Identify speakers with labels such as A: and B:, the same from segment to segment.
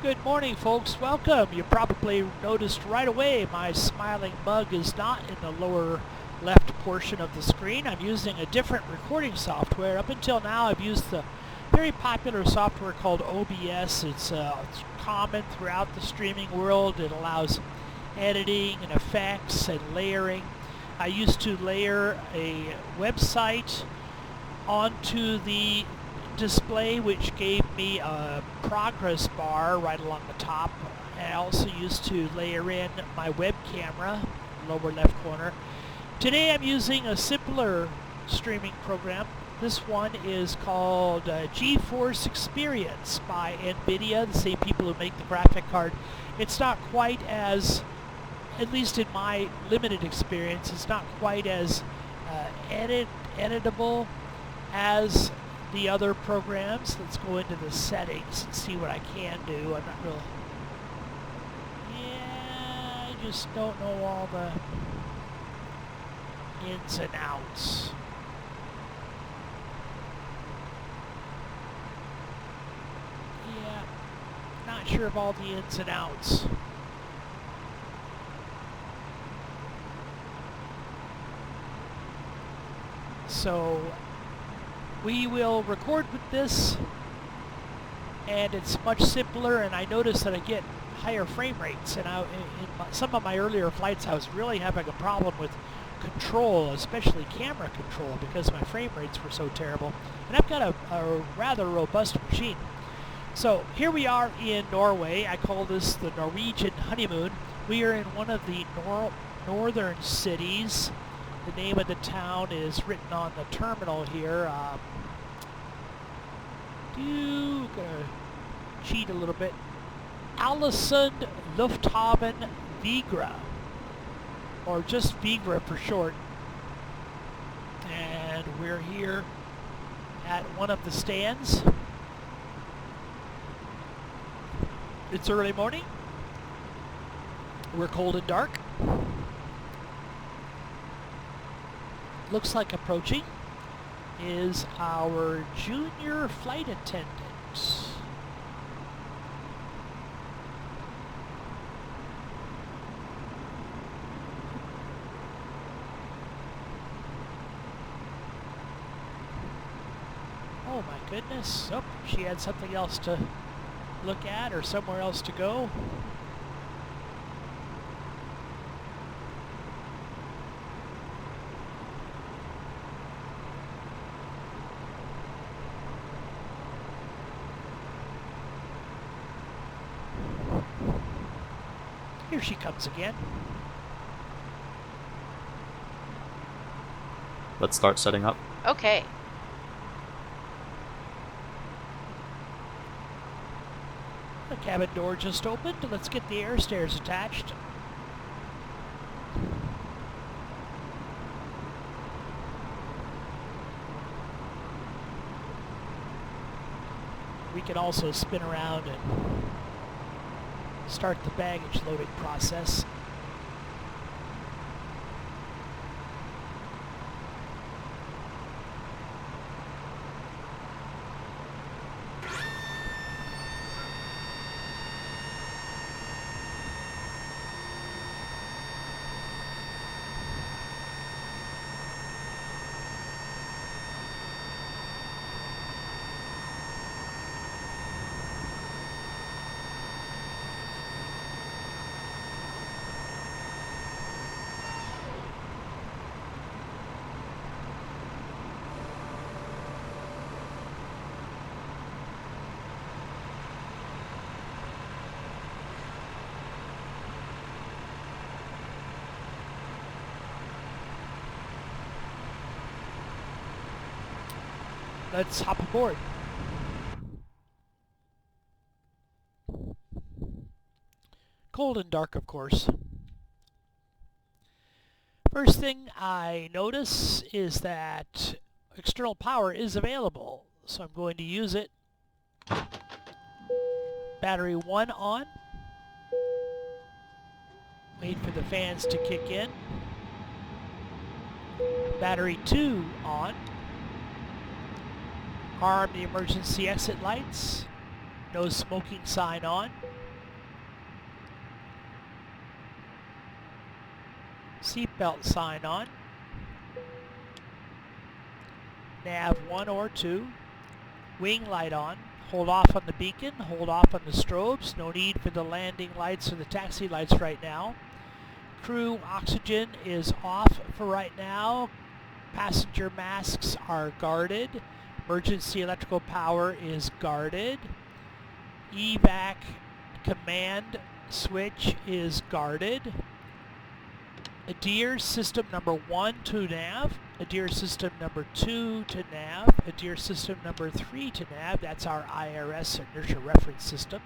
A: Good morning, folks. Welcome. You probably noticed right away my smiling mug is not in the lower left portion of the screen. I'm using a different recording software. Up until now, I've used the very popular software called OBS. It's common throughout the streaming world. It allows editing and effects and layering. I used to layer a website onto the display, which gave me a progress bar right along the top. I also used to layer in my web camera, lower left corner. Today I'm using a simpler streaming program. This one is called GeForce Experience by NVIDIA, the same people who make the graphic card. It's not quite as, at least in my limited experience, it's not quite as editable as the other programs. Let's go into the settings and see what I can do. I'm not real... Yeah, I just don't know all the ins and outs. Yeah, not sure of all the ins and outs. So we will record with this, and it's much simpler, and I notice that I get higher frame rates. And some of my earlier flights, I was really having a problem with control, especially camera control, because my frame rates were so terrible. And I've got a rather robust machine. So here we are in Norway. I call this the Norwegian Honeymoon. We are in one of the northern cities. The name of the town is written on the terminal here. Gonna cheat a little bit. Alesund Lufthaven Vigra, or just Vigra for short. And we're here at one of the stands. It's early morning. We're cold and dark. Looks like approaching is our junior flight attendant. Oh my goodness. Oh, she had something else to look at or somewhere else to go. Here she comes again.
B: Let's start setting up.
C: Okay.
A: The cabin door just opened. Let's get the air stairs attached. We can also spin around and start the baggage loading process. Let's hop aboard. Cold and dark, of course. First thing I notice is that external power is available, so I'm going to use it. Battery 1 on. Wait for the fans to kick in. Battery 2 on. Arm the emergency exit lights. No smoking sign on. Seatbelt sign on. Nav 1 or 2. Wing light on. Hold off on the beacon. Hold off on the strobes. No need for the landing lights or the taxi lights right now. Crew oxygen is off for right now. Passenger masks are guarded. Emergency electrical power is guarded. Evac command switch is guarded. ADIR system number 1 to nav. ADIR system number 2 to nav. ADIR system number 3 to nav. That's our IRS, inertia reference system.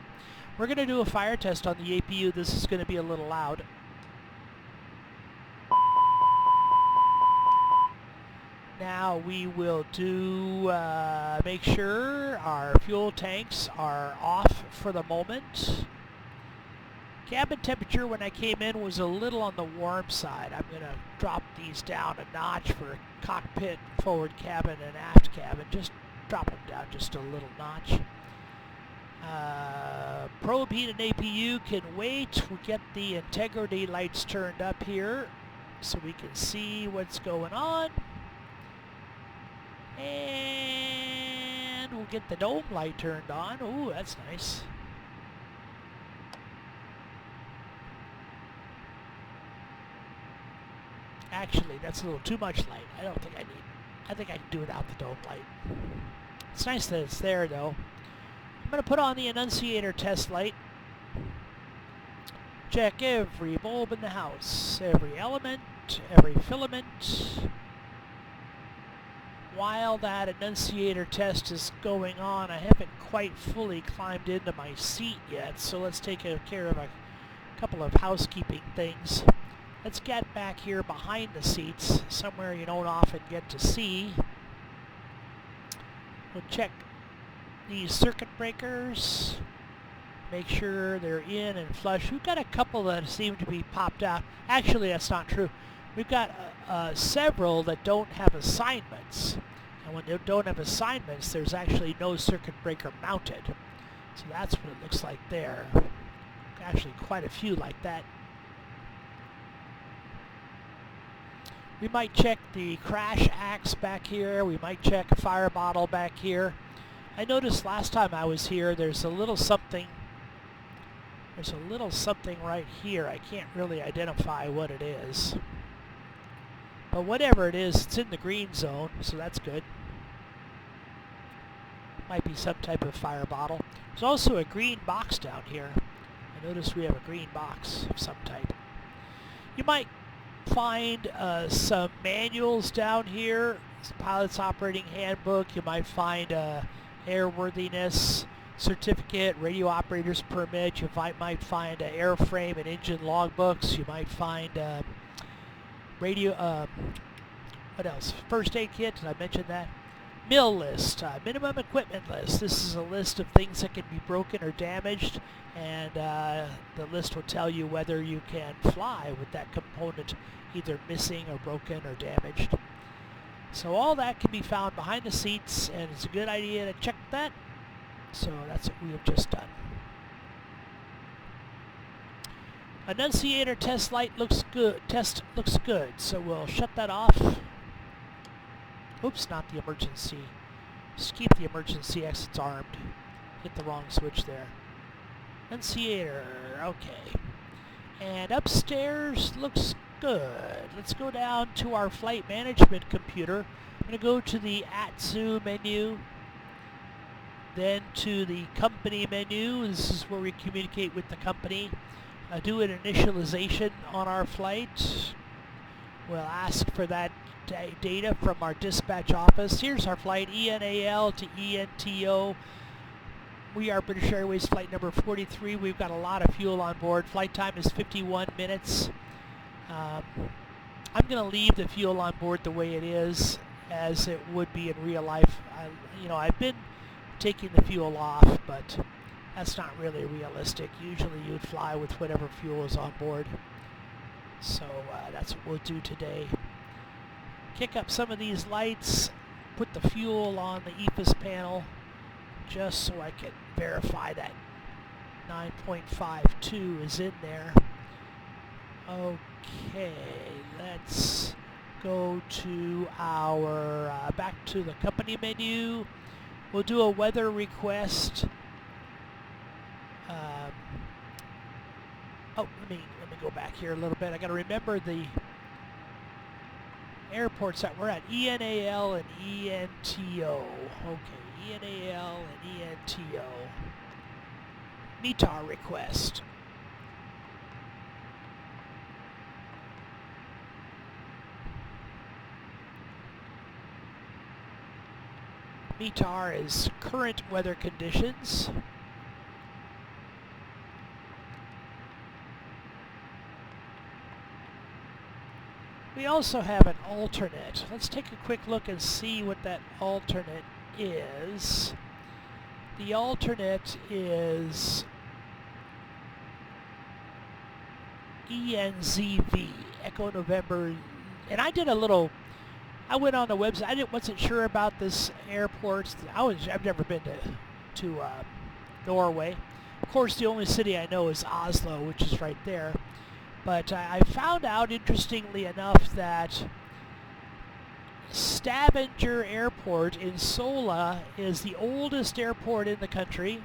A: We're going to do a fire test on the APU. This is going to be a little loud. Now we will do, make sure our fuel tanks are off for the moment. Cabin temperature when I came in was a little on the warm side. I'm going to drop these down a notch for cockpit, forward cabin, and aft cabin. Just drop them down just a little notch. Probe heat and APU can wait. We'll get the integrity lights turned up here so we can see what's going on. And we'll get the dome light turned on. Ooh, that's nice. Actually, that's a little too much light. I don't think I need. I think I can do without the dome light. It's nice that it's there, though. I'm going to put on the annunciator test light. Check every bulb in the house, every element, every filament. While that annunciator test is going on, I haven't quite fully climbed into my seat yet, so let's take care of a couple of housekeeping things. Let's get back here behind the seats, somewhere you don't often get to see. We'll check these circuit breakers, make sure they're in and flush. We've got a couple that seem to be popped out. Actually, that's not true. We've got several that don't have assignments. And when they don't have assignments, there's actually no circuit breaker mounted. So that's what it looks like there. Actually, quite a few like that. We might check the crash axe back here. We might check a fire bottle back here. I noticed last time I was here, there's a little something. There's a little something right here. I can't really identify what it is. But whatever it is, it's in the green zone, so that's good. Might be some type of fire bottle. There's also a green box down here. I noticed we have a green box of some type. You might find some manuals down here. It's the pilot's operating handbook. You might find airworthiness certificate, radio operator's permit. You might find airframe and engine logbooks. You might find radio, what else? First aid kit, did I mention that? MIL list, minimum equipment list. This is a list of things that can be broken or damaged, and the list will tell you whether you can fly with that component either missing or broken or damaged. So all that can be found behind the seats, and it's a good idea to check that. So that's what we have just done. Annunciator test light looks good. Test looks good. So we'll shut that off. Oops, not the emergency. Just keep the emergency exits armed. Hit the wrong switch there. Annunciator, okay. And upstairs looks good. Let's go down to our flight management computer. I'm going to go to the ATSU menu. Then to the company menu. This is where we communicate with the company. Do an initialization on our flight. We'll ask for that data from our dispatch office. Here's our flight, ENAL to ENTO. We are British Airways flight number 43. We've got a lot of fuel on board. Flight time is 51 minutes. I'm going to leave the fuel on board the way it is, as it would be in real life. I've been taking the fuel off, but that's not really realistic. Usually you'd fly with whatever fuel is on board. So that's what we'll do today. Kick up some of these lights, put the fuel on the EFIS panel, just so I can verify that 9.52 is in there. Okay, let's go to our, back to the company menu. We'll do a weather request. Oh, let me go back here a little bit. I got to remember the airports that we're at. ENAL and ENTO. Okay, ENAL and ENTO. METAR request. METAR is current weather conditions. We also have an alternate. Let's take a quick look and see what that alternate is. The alternate is ENZV, Echo November. And I did a little, I went on the website. I wasn't sure about this airport. I've never been to Norway. Of course, the only city I know is Oslo, which is right there. But I found out, interestingly enough, that Stavanger Airport in Sola is the oldest airport in the country.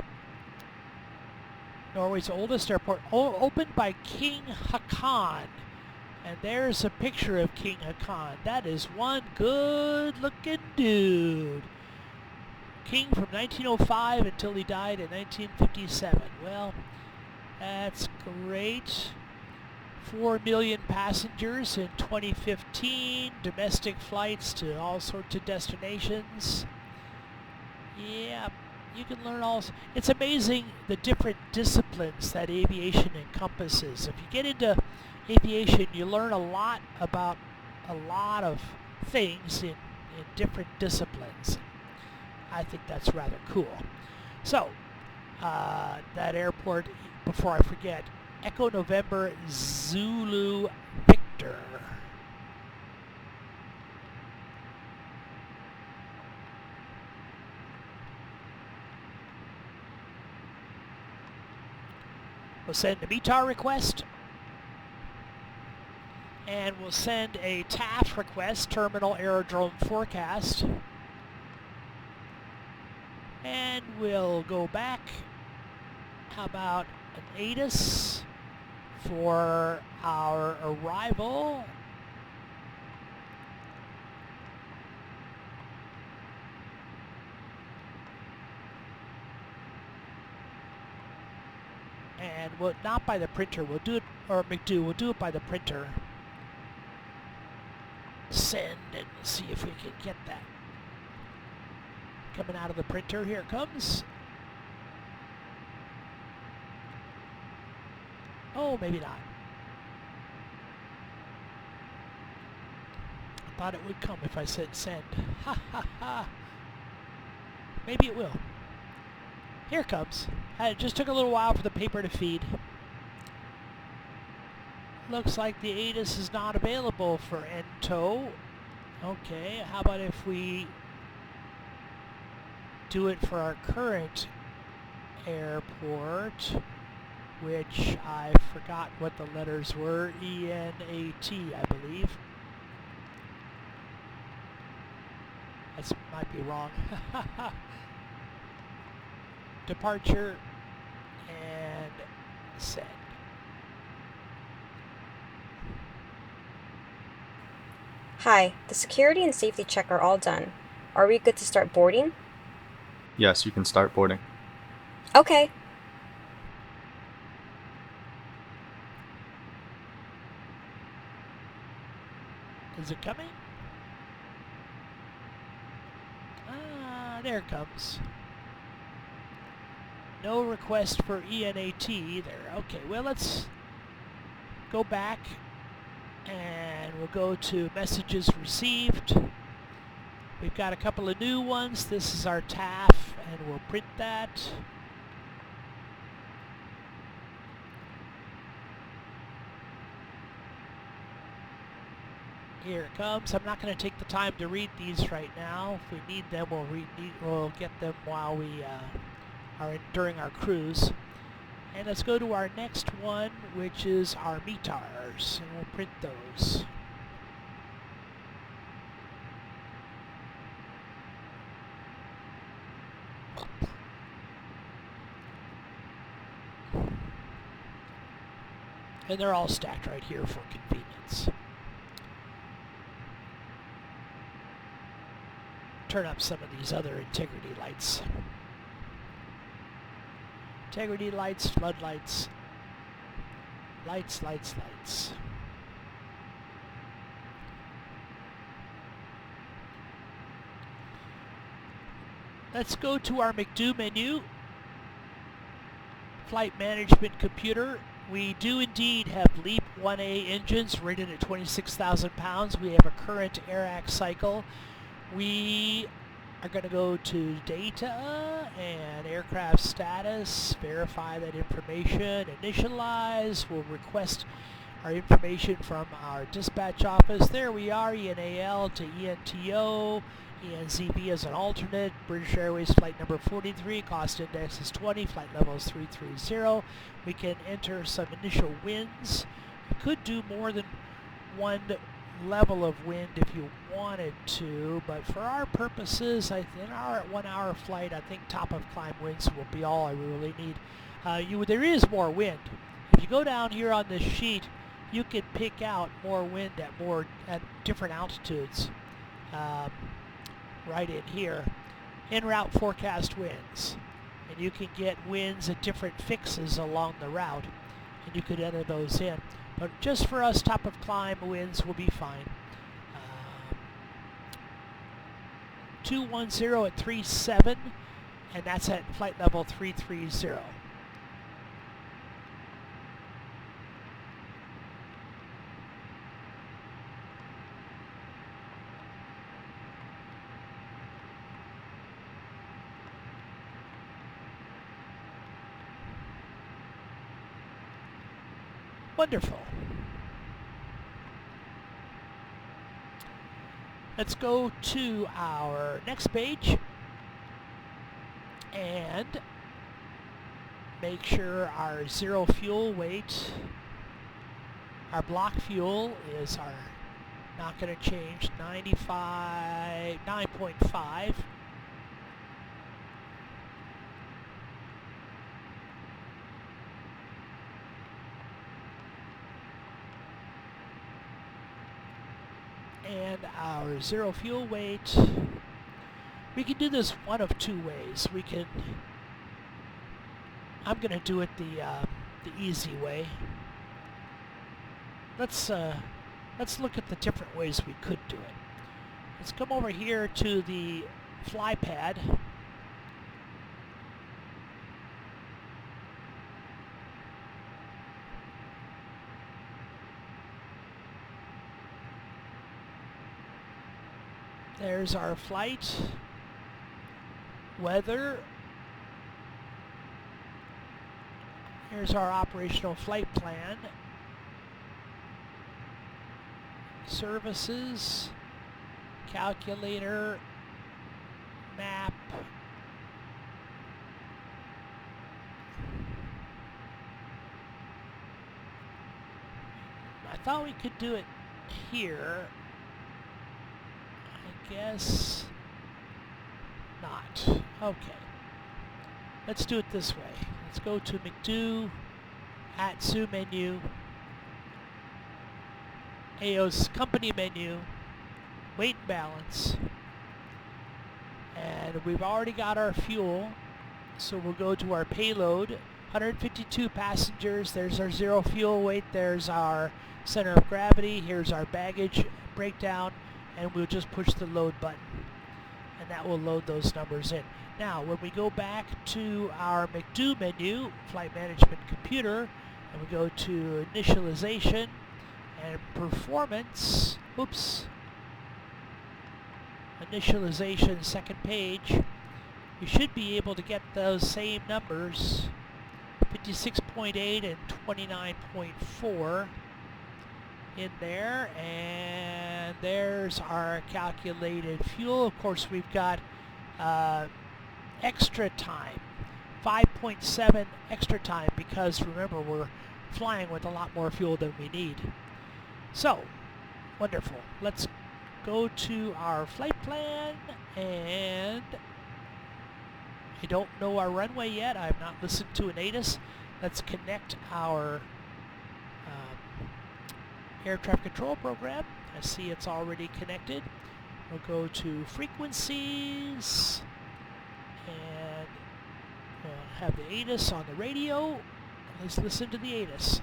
A: Norway's oldest airport, opened by King Haakon. And there's a picture of King Haakon. That is one good-looking dude. King from 1905 until he died in 1957. Well, that's great. 4 million passengers in 2015, domestic flights to all sorts of destinations. Yeah, you can learn all. It's amazing the different disciplines that aviation encompasses. If you get into aviation, you learn a lot about a lot of things in different disciplines. I think that's rather cool. So, that airport, before I forget, Echo November Zulu Victor. We'll send a METAR request. And we'll send a TAF request, Terminal Aerodrome Forecast. And we'll go back. How about an ATIS for our arrival? And we'll not by the printer. We'll do it, or McDo. We'll do it by the printer. Send and see if we can get that coming out of the printer. Here it comes. Oh, maybe not. I thought it would come if I said send. Ha ha ha. Maybe it will. Here it comes. It just took a little while for the paper to feed. Looks like the ATIS is not available for ENTO. Okay, how about if we do it for our current airport, which I forgot what the letters were. ENAT, I believe. That might be wrong. Departure and send.
B: Hi, the security and safety check are all done. Are we good to start boarding?
C: Yes, you can start boarding.
B: Okay.
A: Is it coming? Ah, there it comes. No request for ENAT either. Okay, well, let's go back and we'll go to messages received. We've got a couple of new ones. This is our TAF, and we'll print that. Here it comes. I'm not going to take the time to read these right now. If we need them, we'll get them while we are during our cruise. And let's go to our next one, which is our METARs, and we'll print those. And they're all stacked right here for convenience. Turn up some of these other integrity lights. Integrity lights, floodlights, lights, lights, lights. Let's go to our McDo menu. Flight management computer. We do indeed have LEAP 1A engines rated at 26,000 pounds. We have a current AIRAC cycle. We are going to go to data and aircraft status, verify that information, initialize. We'll request our information from our dispatch office. There we are, ENAL to ENTO, ENZB as an alternate, British Airways flight number 43, cost index is 20, flight level is 330. We can enter some initial winds. You could do more than one level of wind if you wanted to, but for our purposes, in our 1 hour flight, I think top of climb winds will be all I really need. There is more wind. If you go down here on this sheet, you can pick out more wind at different altitudes. Right in here, en route forecast winds, and you can get winds at different fixes along the route, and you could enter those in. But just for us, top of climb winds will be fine. 210 at 37, and that's at flight level 330. Wonderful. Let's go to our next page and make sure our zero fuel weight, our block fuel is not going to change, 9.5. And our zero fuel weight, we can do this one of two ways. I'm going to do it the easy way. Let's look at the different ways we could do it. Let's come over here to the fly pad. There's our flight, weather. Here's our operational flight plan, services, calculator, map. I thought we could do it here. Guess not. Okay. Let's do it this way. Let's go to McDo, ATSU menu, AO's company menu, weight and balance, and we've already got our fuel, so we'll go to our payload, 152 passengers, there's our zero fuel weight, there's our center of gravity, here's our baggage breakdown, and we'll just push the load button, and that will load those numbers in. Now, when we go back to our McDo menu, Flight Management Computer, and we go to Initialization and Performance, Initialization, second page, you should be able to get those same numbers, 56.8 and 29.4. in there, and there's our calculated fuel. Of course, we've got extra time 5.7 extra time because remember we're flying with a lot more fuel than we need. So, wonderful. Let's go to our flight plan, and I don't know our runway yet. I've not listened to an ATIS. Let's connect our air traffic control program. I see it's already connected. We'll go to frequencies, and we'll have the ATIS on the radio. Let's listen to the ATIS.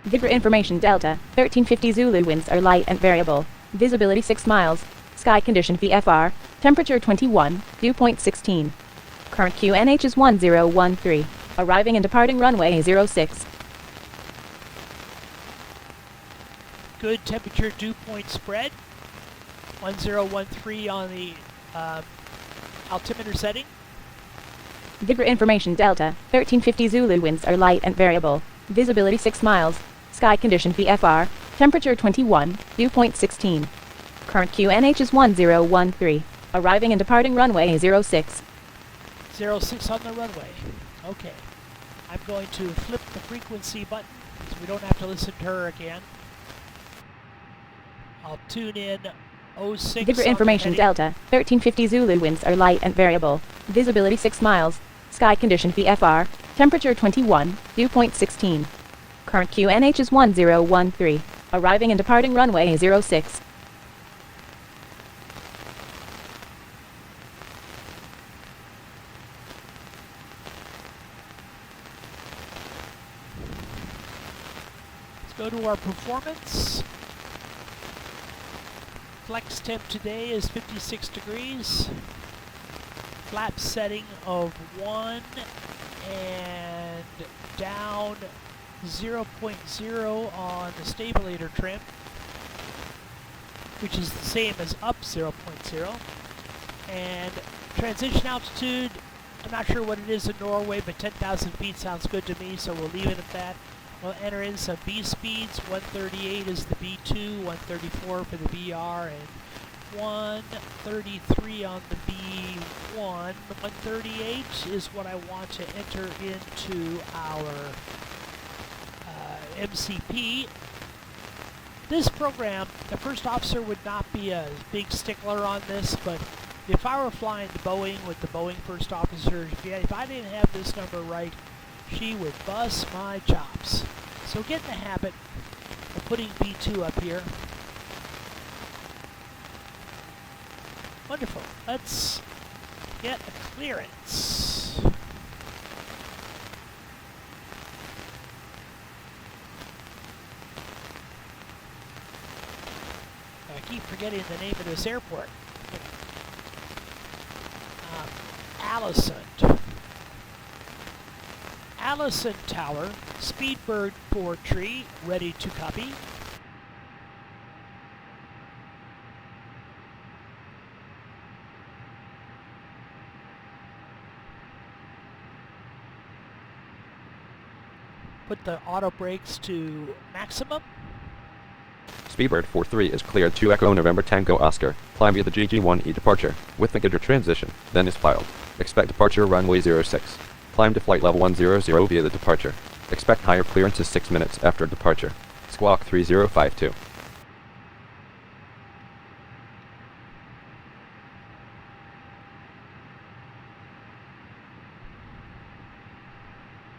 D: Vibra information Delta, 1350 Zulu winds are light and variable. Visibility 6 miles. Sky condition VFR. Temperature 21, dew point 16. Current QNH is 1013. Arriving and departing runway 06.
A: Good temperature dew point spread. 1013 on the altimeter setting.
D: Vibra information Delta, 1350 Zulu winds are light and variable. Visibility 6 miles. Sky condition VFR. Temperature 21, dew point 16. Current QNH is 1013. Arriving and departing runway 06.
A: 06 on the runway. Okay. I'm going to flip the frequency button so we don't have to listen to her again. I'll tune in 06.
D: Vibra information Delta, 1350 Zulu winds are light and variable. Visibility 6 miles. Sky condition VFR. Temperature 21, dew point 16. Current QNH is 1013. Arriving and departing runway 06.
A: Let's go to our performance. Flex temp today is 56 degrees. Flap setting of 1 and down 0.0 on the stabilator trim, which is the same as up 0.0. And transition altitude, I'm not sure what it is in Norway, but 10,000 feet sounds good to me, so we'll leave it at that. We'll enter in some B speeds. 138 is the B2, 134 for the BR, and 133 on the B1. 138 is what I want to enter into our MCP. This program, the first officer would not be a big stickler on this, but if I were flying the Boeing with the Boeing first officer, if I didn't have this number right, she would bust my chops. So get in the habit of putting B2 up here. Wonderful. Let's get a clearance. I keep forgetting the name of this airport. Allison Tower, Speedbird 4-tree, ready to copy. Put the auto brakes to maximum.
E: Speedbird 43 is cleared to Echo November Tango Oscar. Climb via the GG1E departure with the Gidger transition, then is filed. Expect departure runway 06. Climb to flight level 100 via the departure. Expect higher clearances 6 minutes after departure. Squawk 3052.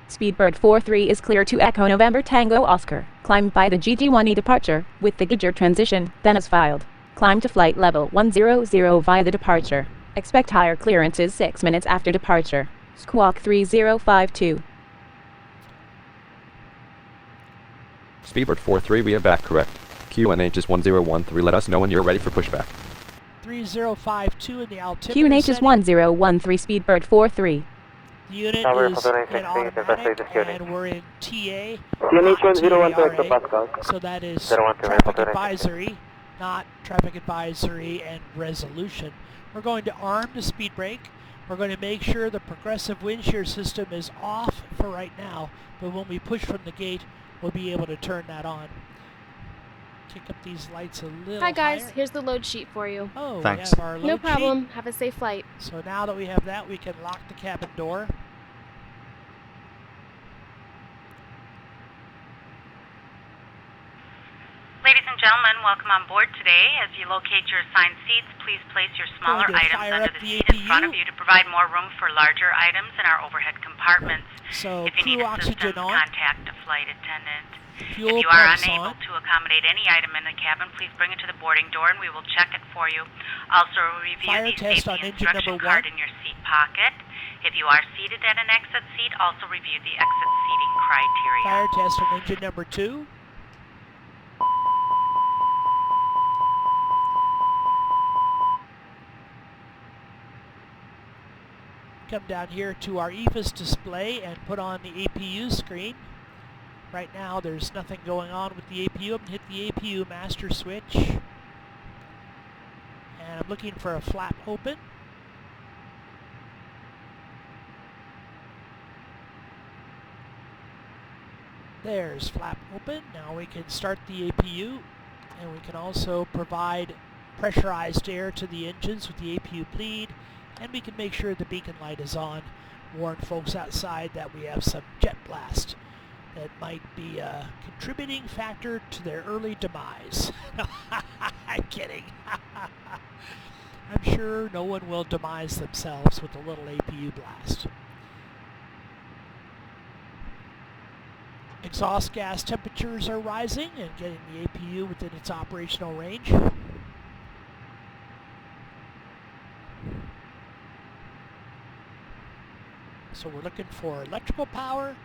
D: Speedbird 43 is clear to Echo November Tango Oscar. Climb by the GG1E departure with the Gidger transition, then is filed. Climb to flight level 100 via the departure. Expect higher clearances 6 minutes after departure. Squawk 3052.
E: Speedbird 43, we have back correct. QNH is 1013. Let us know when you're ready for pushback.
A: 3052 in the altimeter
D: QNH is
A: setting.
D: 1013 Speedbird 43.
A: The unit is in automatic, and we're in TA,
F: QNH 101
A: TARA,
F: to Pascal.
A: so that is
F: 01
A: traffic advisory, not traffic advisory and resolution. We're going to arm the speed brake. We're going to make sure the progressive wind shear system is off for right now, but when we push from the gate, we'll be able to turn that on. Kick up these lights a little
F: Hi guys,
A: higher.
F: here's the load sheet for you.
A: Oh,
C: Thanks.
A: we have our load
F: No problem.
A: sheet.
F: Have a safe flight.
A: So now that we have that, we can lock the cabin door.
G: Ladies and gentlemen, welcome on board today. As you locate your assigned seats, please place your smaller
A: Going to
G: items
A: fire
G: under
A: up
G: the
A: the
G: seat in front
A: APU.
G: of you to provide more room for larger items in our overhead compartments.
A: So
G: If you need
A: crew
G: assistance,
A: oxygen on,
G: contact a flight attendant.
A: fuel
G: If you are
A: pumps
G: unable
A: on.
G: to accommodate any item in the cabin, please bring it to the boarding door and we will check it for you. Also, review
A: Fire
G: the
A: test on
G: safety
A: engine
G: instruction
A: number
G: card
A: 1.
G: in your seat pocket. If you are seated at an exit seat, also review the exit seating criteria.
A: Fire test on engine number 2. Come down here to our EFIS display and put on the APU screen. Right now there's nothing going on with the APU. I'm going to hit the APU master switch. And I'm looking for a flap open. There's flap open. Now we can start the APU, and we can also provide pressurized air to the engines with the APU bleed, and we can make sure the beacon light is on, warn folks outside that we have some jet blast that might be a contributing factor to their early demise. I'm kidding. I'm sure no one will demise themselves with a little APU blast. Exhaust gas temperatures are rising and getting the APU within its operational range. So we're looking for electrical power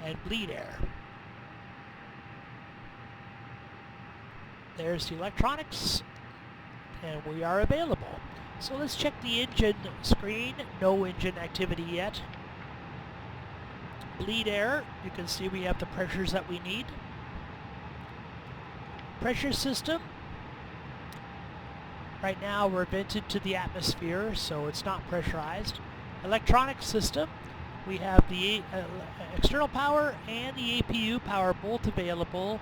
A: and bleed air. There's the electronics, and we are available. So let's check the engine screen. No engine activity yet. Bleed air, you can see we have the pressures that we need. Pressure system, right now we're vented to the atmosphere, so it's not pressurized. Electronic system, we have the external power and the APU power both available.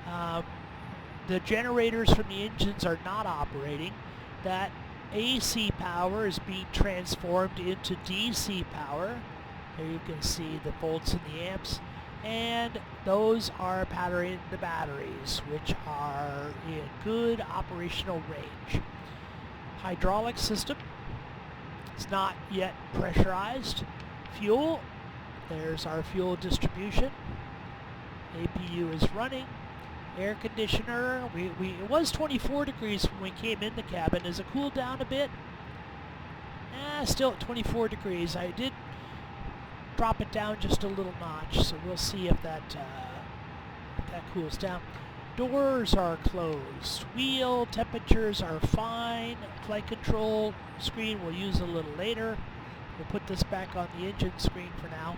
A: The generators from the engines are not operating. That AC power is being transformed into DC power. There you can see the volts and the amps, and those are powering the batteries, which are in good operational range. Hydraulic system is not yet pressurized. Fuel, there's our fuel distribution. APU is running. Air conditioner, it was 24 degrees when we came in the cabin. Has it cooled down a bit? Still at 24 degrees. I did drop it down just a little notch, so we'll see if that cools down. Doors are closed. Wheel temperatures are fine. Flight control screen we'll use a little later. We'll put this back on the engine screen for now.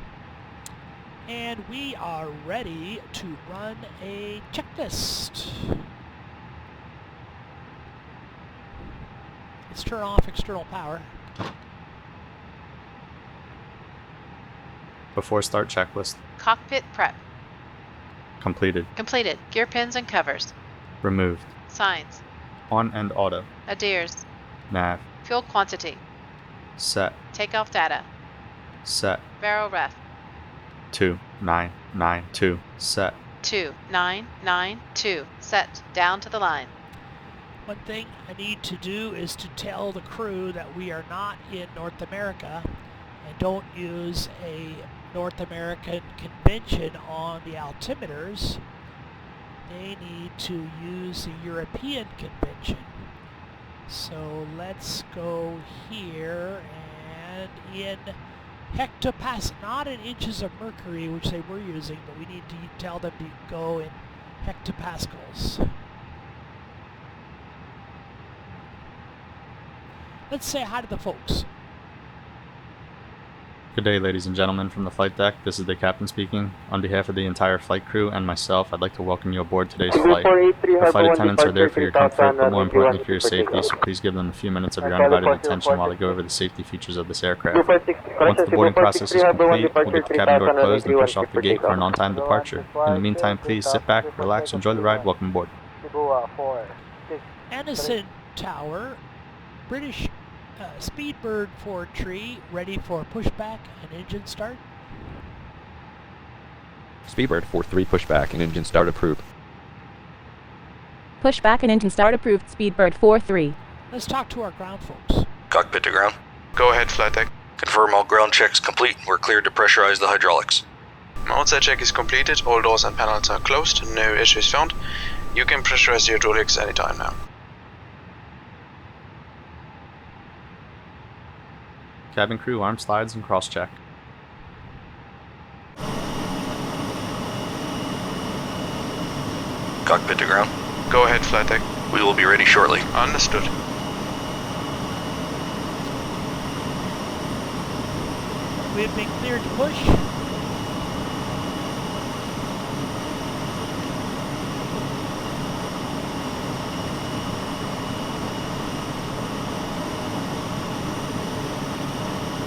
A: And we are ready to run a checklist. Let's turn off external power.
C: Before start checklist.
H: Cockpit prep.
C: Completed.
H: Completed. Gear pins and covers.
C: Removed.
H: Signs.
C: On and auto.
H: Adheres.
C: Nav.
H: Fuel quantity.
C: Set.
H: Takeoff data.
C: Set.
H: Vero ref.
C: 2992. Set.
H: 2992. Set. Down to the line.
A: One thing I need to do is to tell the crew that we are not in North America and don't use a North American convention on the altimeters. They need to use a European convention. So let's go here and in hectopascal, not in inches of mercury, which they were using, but we need to tell them to go in hectopascals. Let's say hi to the folks.
C: Good day, ladies and gentlemen from the flight deck. This is the captain speaking. On behalf of the entire flight crew and myself, I'd like to welcome you aboard today's flight. The flight attendants are there for your comfort, but more importantly for your safety, so please give them a few minutes of your undivided attention while they go over the safety features of this aircraft. Once the boarding process is complete, we'll get the cabin door closed and push off the gate for an on-time departure. In the meantime, please sit back, relax, enjoy the ride. Welcome aboard.
A: Anderson Tower, British Speedbird 4-3, ready for pushback and engine start.
E: Speedbird 4-3 pushback and engine start approved.
D: Pushback and engine start approved. Speedbird 4-3.
A: Let's talk to our ground folks.
F: Cockpit to ground.
I: Go ahead, flight deck.
F: Confirm all ground checks complete. We're cleared to pressurize the hydraulics.
I: Outside check is completed. All doors and panels are closed. No issues found. You can pressurize the hydraulics anytime now.
C: Cabin crew, arm slides and cross-check.
F: Cockpit to ground.
I: Go ahead, flight deck.
F: We will be ready shortly.
I: Understood.
A: We have been cleared to push.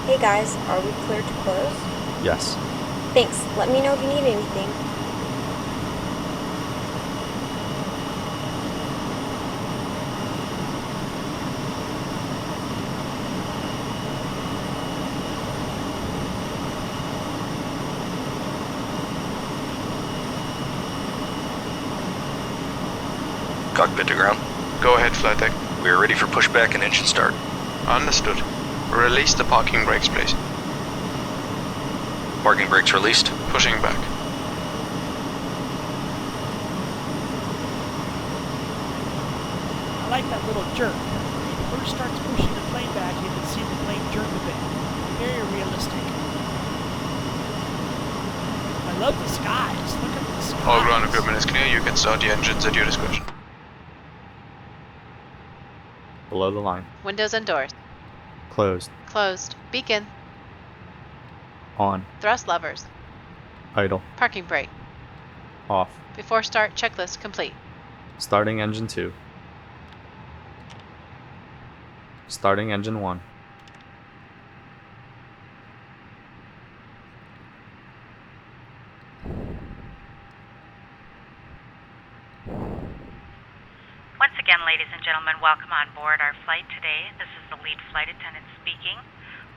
B: Hey guys, are we cleared to close?
C: Yes.
B: Thanks. Let me know if you need anything.
F: Cockpit to ground.
I: Go ahead, flight deck.
F: We are ready for pushback and engine start.
I: Understood. Release the parking brakes, please.
F: Parking brakes released.
I: Pushing back.
A: I like that little jerk. When he first starts pushing the plane back, you can see the plane jerk a bit. Very realistic. I love the skies. Look at the skies.
I: All ground equipment is clear. You can start the engines at your discretion.
C: Below the line.
H: Windows and doors.
C: Closed.
H: Closed. Beacon.
C: On.
H: Thrust levers.
C: Idle.
H: Parking brake.
C: Off.
H: Before start, checklist complete.
C: Starting engine 2. Starting engine 1.
G: Once again, ladies and gentlemen, welcome on board our flight today. This is the lead flight attendant speaking.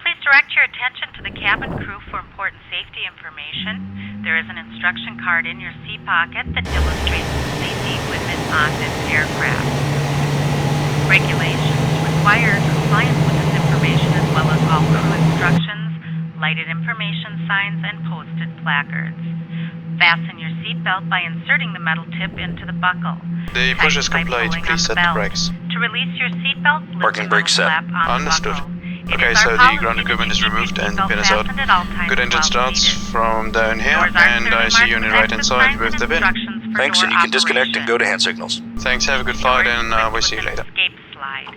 G: Please direct your attention to the cabin crew for important safety information. There is an instruction card in your seat pocket that illustrates the safety equipment on this aircraft. Regulations require compliance with this information as well as all crew instructions, lighted information signs, and posted placards. Fasten your seatbelt by inserting the metal tip into the buckle.
I: The push is
G: Tighten by
I: complete.
G: pulling
I: Please
G: on
I: set the
G: belt.
I: brakes.
G: To release your seatbelt, lift
F: Parking
G: the
F: brake set.
G: flap on
I: Understood.
G: the buckle. It
I: Okay,
G: is
I: so
G: our
I: the
G: policy
I: ground
G: to
I: equipment is
G: keep your
I: removed and the
G: seatbelt
I: pin is out.
G: fastened at all times
I: Good engine
G: while
I: starts
G: seated.
I: from down here,
G: Doors are
I: and I see you on
G: clearly
I: your
G: marked
I: right hand
G: with
I: side
G: exit
I: with the
G: signs
I: bin.
G: and instructions for
F: Thanks,
G: door
F: and you can disconnect and go to
G: operation.
F: hand signals.
I: Thanks, have a good flight, and we'll see you
G: With
I: later.
G: an escape slide.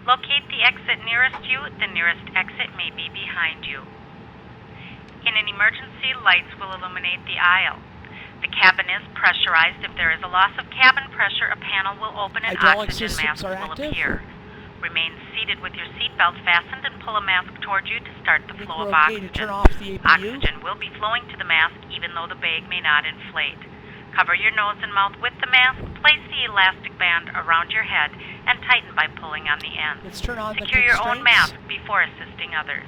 G: Locate the exit nearest you. The nearest exit may be behind you. In an emergency, lights will illuminate the aisle. The cabin is pressurized. If there is a loss of cabin pressure, a panel will open and
A: Hydraulic
G: oxygen
A: systems
G: masks
A: are
G: will
A: active.
G: appear. Remain seated with your seatbelt fastened and pull a mask toward you to start the
A: Think
G: flow
A: we're
G: of
A: okay to
G: oxygen.
A: turn off the APU?
G: Oxygen will be flowing to the mask even though the bag may not inflate. Cover your nose and mouth with the mask. Place the elastic band around your head and tighten by pulling on the ends.
A: Let's turn on the
G: Secure your own
A: constraints.
G: mask before assisting others.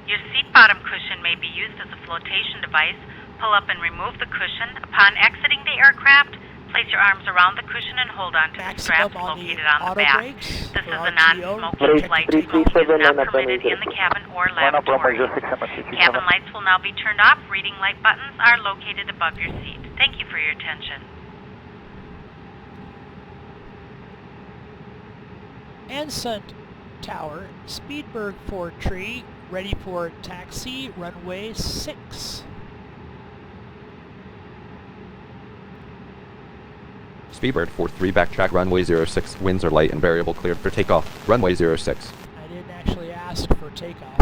G: Your seat bottom cushion may be used as a flotation device. Pull up and remove the cushion. Upon exiting the aircraft, place your arms around the cushion and hold on to the
A: Maximum
G: straps
A: on the
G: located on the
A: auto
G: back.
A: brakes
G: This
A: for
G: is a
A: RTO.
G: non-smoking flight. Smoke is not permitted in the cabin or lavatory. Cabin lights will now be turned off. Reading light buttons are located above your seat. Thank you for your attention.
A: Anderson Tower, Speedbird 4-3, ready for taxi, runway 6.
E: Speedbird 4-3 backtrack runway 06. Winds are light and variable, cleared for takeoff. Runway 06.
A: I didn't actually ask for takeoff.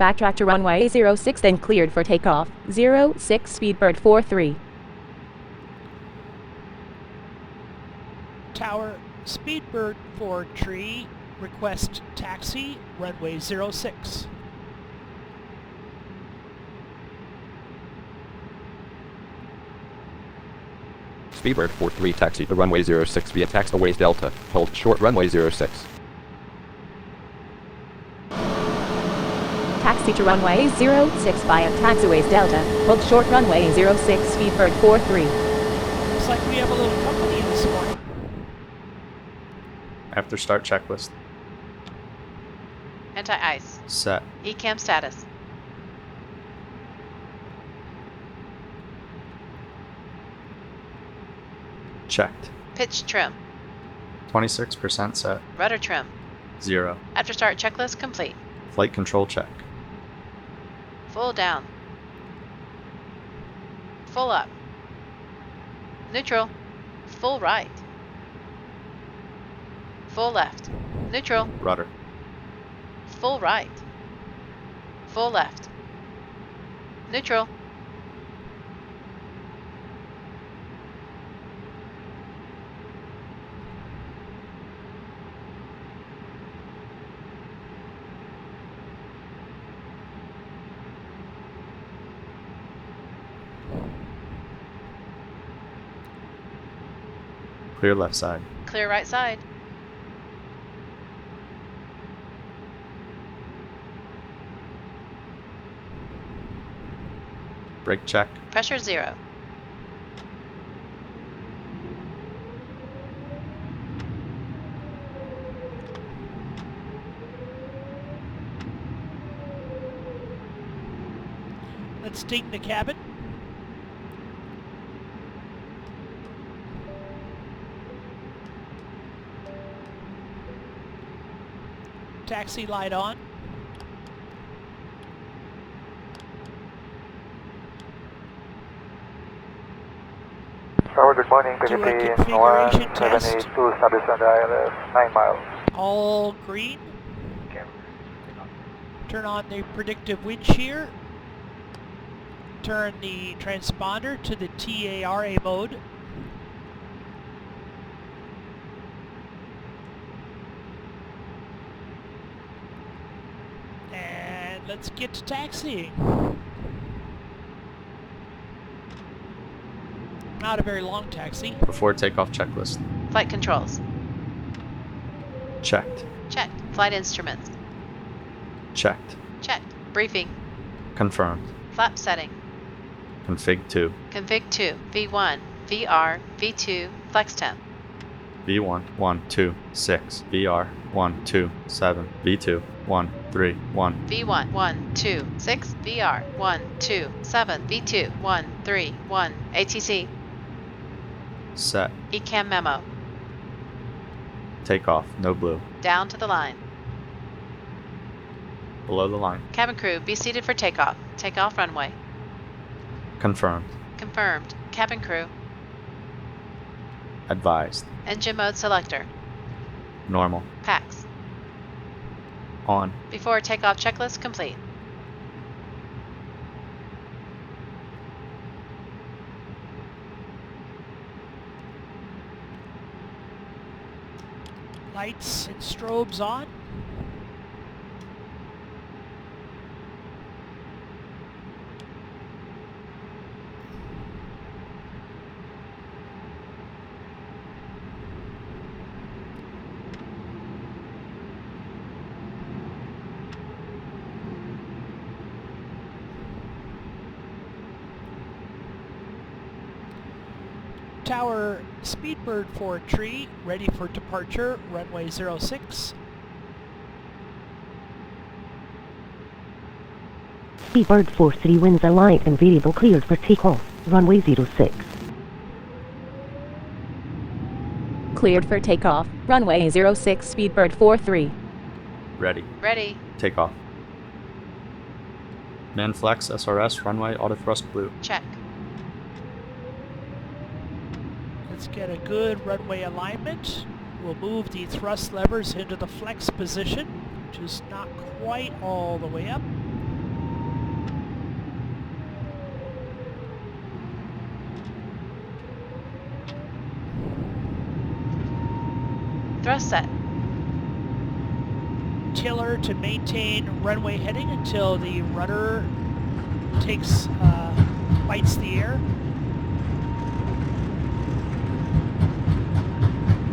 D: Backtrack to runway 06, then cleared for takeoff. 06 Speedbird 43.
A: Tower, Speedbird 43, request taxi, runway 06.
E: Speedbird 43 taxi to runway 06 via taxiways Delta. Hold short runway 06.
D: Taxi to runway 06 via taxiways Delta. Hold short runway 06 Speedbird 43.
A: Looks like we have a little company this morning.
C: After start checklist.
H: Anti-ice.
C: Set.
H: ECAM status.
C: Checked.
H: Pitch trim.
C: 26% set.
H: Rudder trim.
C: 0.
H: After start checklist complete.
C: Flight control check.
H: Full down. Full up. Neutral. Full right. Full left. Neutral.
C: Rudder.
H: Full right. Full left. Neutral.
C: Clear left side.
H: Clear right side.
C: Brake check.
H: Pressure 0.
A: Let's ding the cabin. Taxi light on.
J: Good morning,
A: Do a
J: PDP
A: configuration test.
J: 172, service on the ILS, 9 miles.
A: All green. Turn on the predictive wind shear. Turn the transponder to the TARA mode. And let's get to taxiing. Not a very long taxi.
C: Before takeoff checklist.
H: Flight controls.
C: Checked.
H: Checked. Flight instruments.
C: Checked.
H: Checked. Briefing.
C: Confirmed.
H: Flap setting.
C: Config 2.
H: Config 2. V1. VR. V2. Flex temp.
C: V1 1 2 6. VR 1 2 7. V2 1 3 1.
H: V1 1 2 6. VR 1 2 7. V2 1 3 1. ATC.
C: Set.
H: ECAM memo.
C: Takeoff. No blue.
H: Down to the line.
C: Below the line.
H: Cabin crew, be seated for takeoff. Takeoff runway.
C: Confirmed.
H: Confirmed. Cabin crew.
C: Advised.
H: Engine mode selector.
C: Normal.
H: PAX.
C: On.
H: Before takeoff checklist complete.
A: Lights and strobes on. Tower, Speedbird 43, ready for departure, runway 06.
K: Speedbird 43 winds are light and variable, cleared for takeoff, runway 06.
D: Cleared for takeoff, runway 06 Speedbird 43.
C: Ready.
H: Ready.
C: Takeoff. Manflex SRS runway autothrust blue.
H: Check.
A: Let's get a good runway alignment. We'll move the thrust levers into the flex position. which is not quite all the way up.
H: Thrust set.
A: Tiller to maintain runway heading until the rudder bites the air.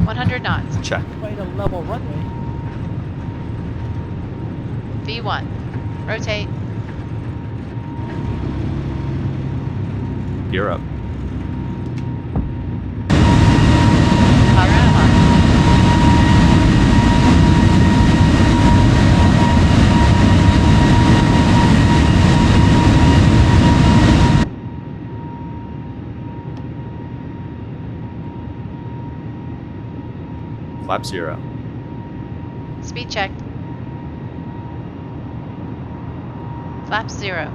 H: 100 knots.
C: Check.
A: Quite a level runway.
H: V1. Rotate.
C: Gear up.
H: Panorama.
C: Flap 0.
H: Speed checked. Flaps 0.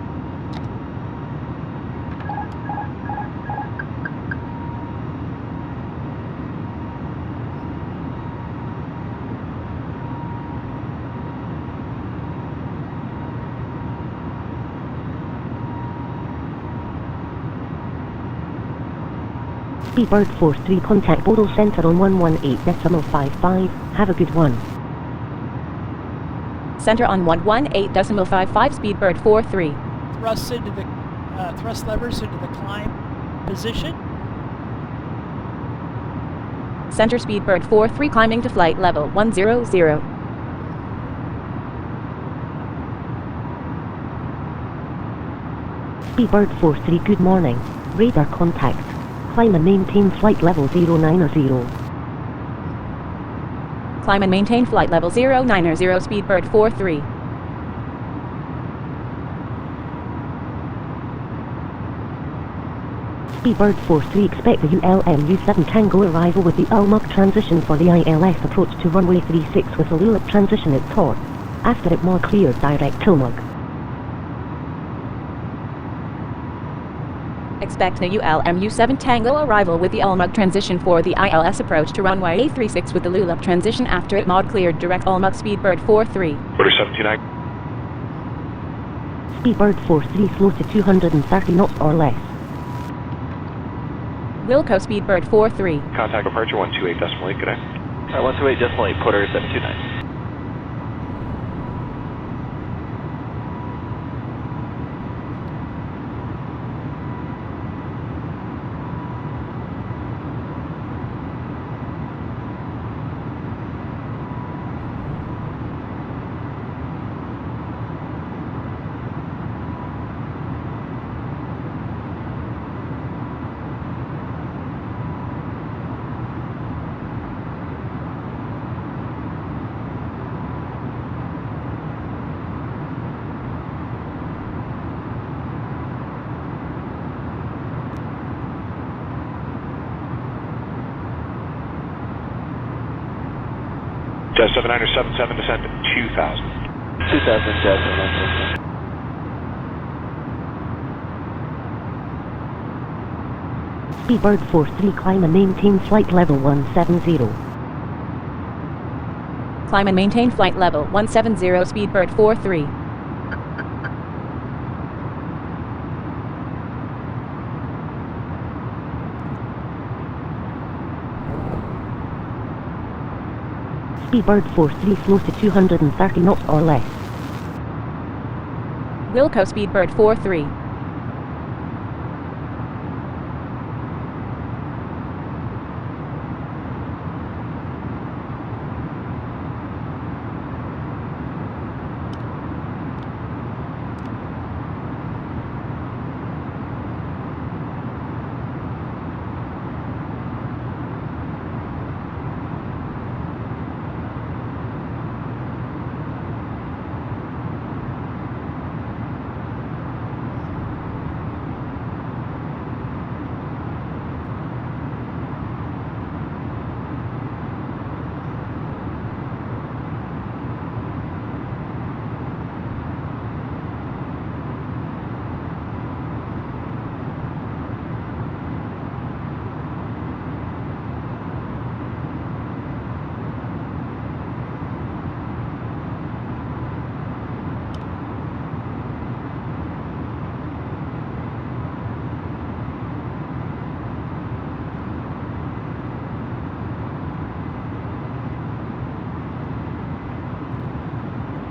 K: Speedbird 43 contact Bodal Center on 118.55. Have a good one.
D: Center on 118.55, Speedbird 43.
A: Thrust levers into the climb position.
D: Center Speedbird 43 climbing to flight level 100.
K: Speedbird 43 good morning. Radar contact. Climb and maintain flight level 090.
D: Climb and maintain flight level 090, Speedbird 43.
K: Speedbird 43 expect the ULMU7 Tango arrival with the ULMUG transition for the ILS approach to runway 36 with a LULUP transition at port. After it more cleared direct ULMUG.
D: Expect the ULMU7 Tango arrival with the ULMUG transition for the ILS approach to runway 36 with the LULUP transition after it mod cleared direct ULMUG, Speedbird 43.
L: Order 729.
K: Speedbird 43 slow to 230 knots or less.
D: Wilco, Speedbird 43.
L: Contact departure 128.8, good day.
J: 128.8, quarter 729.
L: Jazz 7977, descend to 2000.
J: 2000, Jazz 7977.
K: Speedbird 43 climb and maintain flight level 170.
D: Climb and maintain flight level 170, Speedbird 43.
K: Speedbird 43 slow to 230 knots or less.
D: Wilco, Speedbird 43.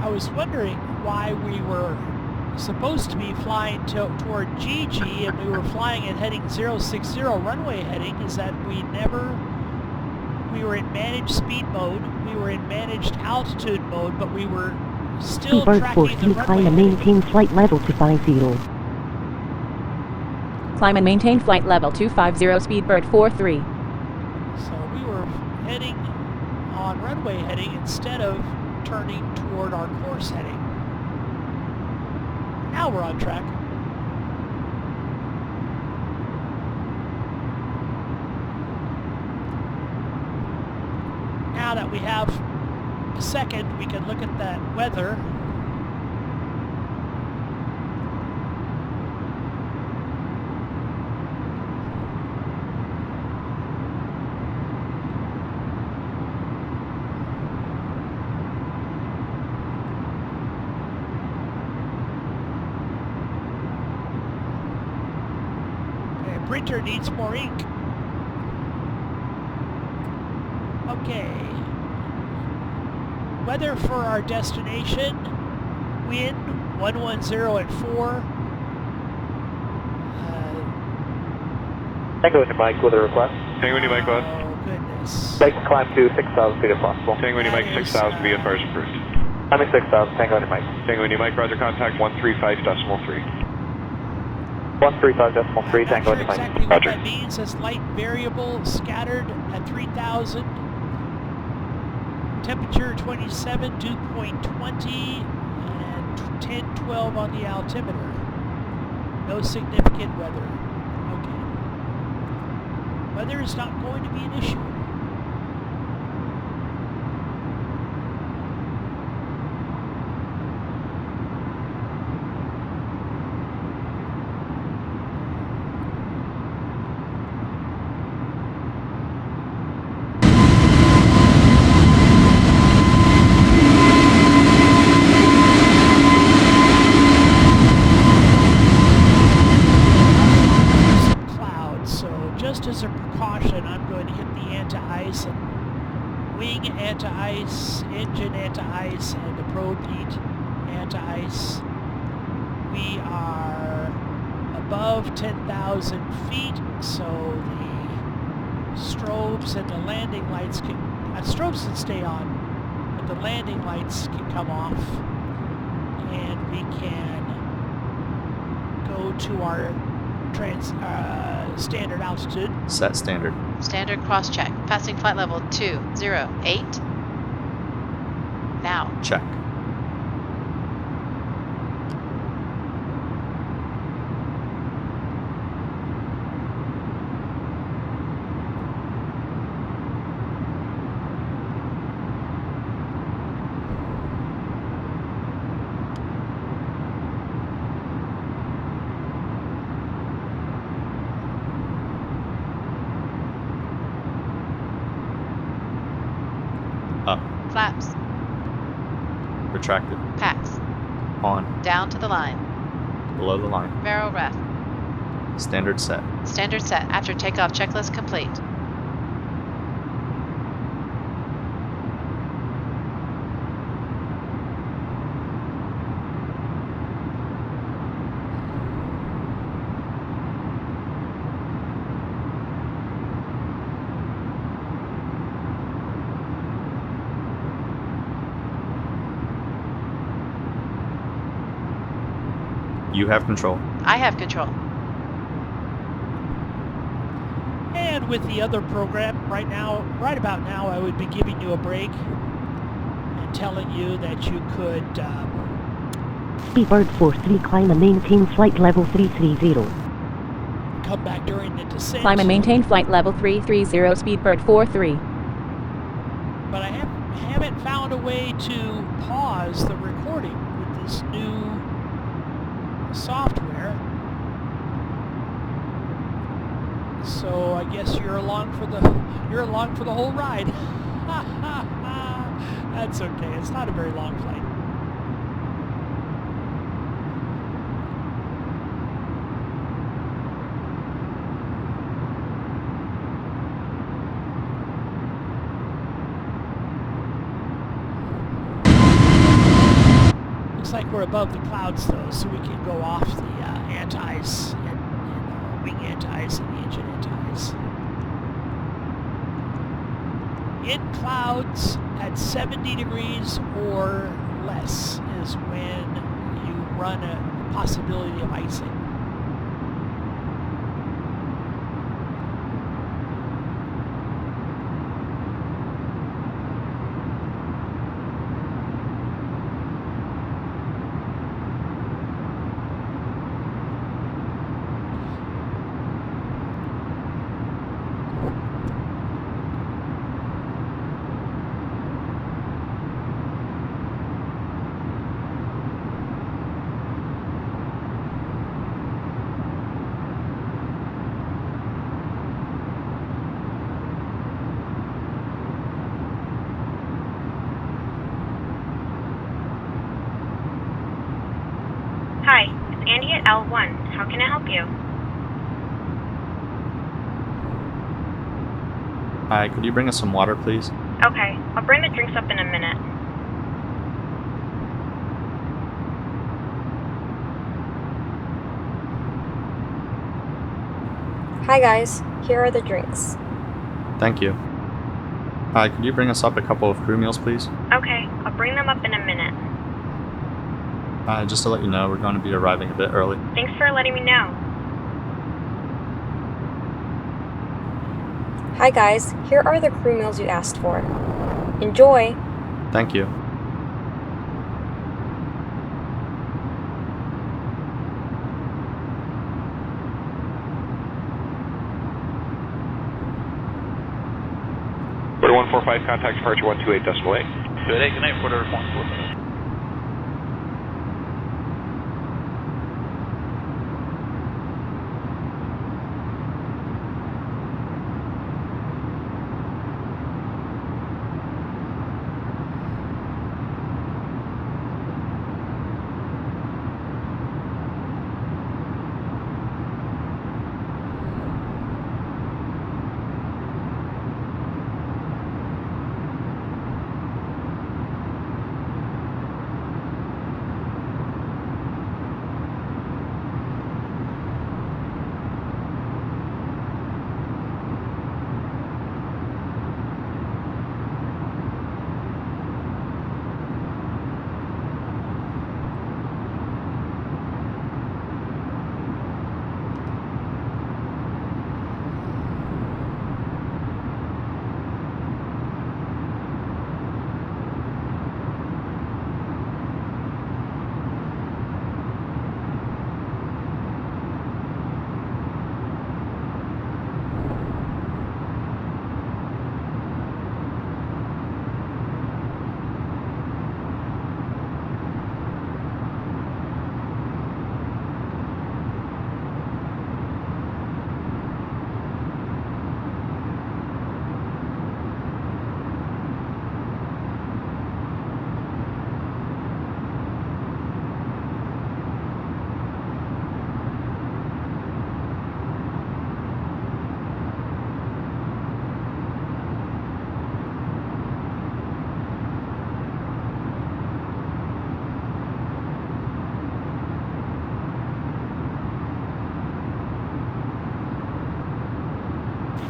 A: I was wondering why we were supposed to be flying toward GG and we were flying at heading 060 runway heading. Is that we were in managed speed mode, we were in managed altitude mode, but we were still
K: Speedbird
A: tracking the
K: 43,
A: runway
K: climb and
A: heading.
K: maintain flight level 250.
D: Climb and maintain flight level 250, Speedbird 43.
A: So we were heading on runway heading instead of turning toward our course heading. Now we're on track. Now that we have a second, we can look at that weather. Printer needs more ink. Okay. Weather for our destination. Wind 110 at 4.
J: Tango Indy Mike with a request.
L: Tango Indy Mike, bud.
A: Oh goodness.
J: Like to climb to 6,000 feet if possible.
L: Tango Indy Mike, 6,000 to be as far as approved.
J: Climbing 6,000, Tango Indy Mike.
L: Tango Indy Mike, roger, contact 135.3.
J: 135.3, Tango
A: I'm
J: Indy
A: not sure
J: Mike.
A: exactly what
L: Roger.
A: that means. It's light variable scattered at 3,000. Temperature 27, dew point 20, and 10-12 on the altimeter. No significant weather. Okay. Weather is not going to be an issue. Just as a precaution, I'm going to hit the anti-ice and wing anti-ice, engine anti-ice, and the probe heat anti-ice. We are above 10,000 feet, so the strobes and the landing lights can, strobes can stay on, but the landing lights can come off, and we can go to our standard altitude.
C: Set standard.
H: Standard cross-check. Passing flight level 208. Now.
C: Check. Up.
H: Flaps.
C: Retracted.
H: Packs.
C: On.
H: Down to the line.
C: Below the line.
H: Vero ref.
C: Standard set.
H: Standard set. After takeoff checklist complete.
C: You have control.
H: I have control.
A: And with the other program, right about now, I would be giving you a break and telling you that you could
K: Speedbird 43, climb and maintain flight level 330.
A: come back during the descent.
D: Climb and maintain flight level 330, Speedbird 43.
A: But I haven't found a way to pause the recording with this new software. So I guess you're along for the whole ride. That's okay. It's not a very long flight. we're above the clouds though, so we can go off the antis and wing antis and the engine antis. In clouds at 70 degrees or less is when you run a possibility of icing.
B: Hi, it's Andy at L1. How can I help you?
C: Hi, could you bring us some water, please?
B: Okay, I'll bring the drinks up in a minute. Hi guys, here are the drinks.
C: Thank you. Hi, could you bring us up a couple of crew meals, please?
B: Okay, I'll bring them up in a minute.
C: Just to let you know, we're going to be arriving a bit early.
B: Thanks for letting me know. Hi guys, here are the crew meals you asked for. Enjoy!
C: Thank you.
L: Order 145, contact departure 128.8.
J: Good night, Porter responsible.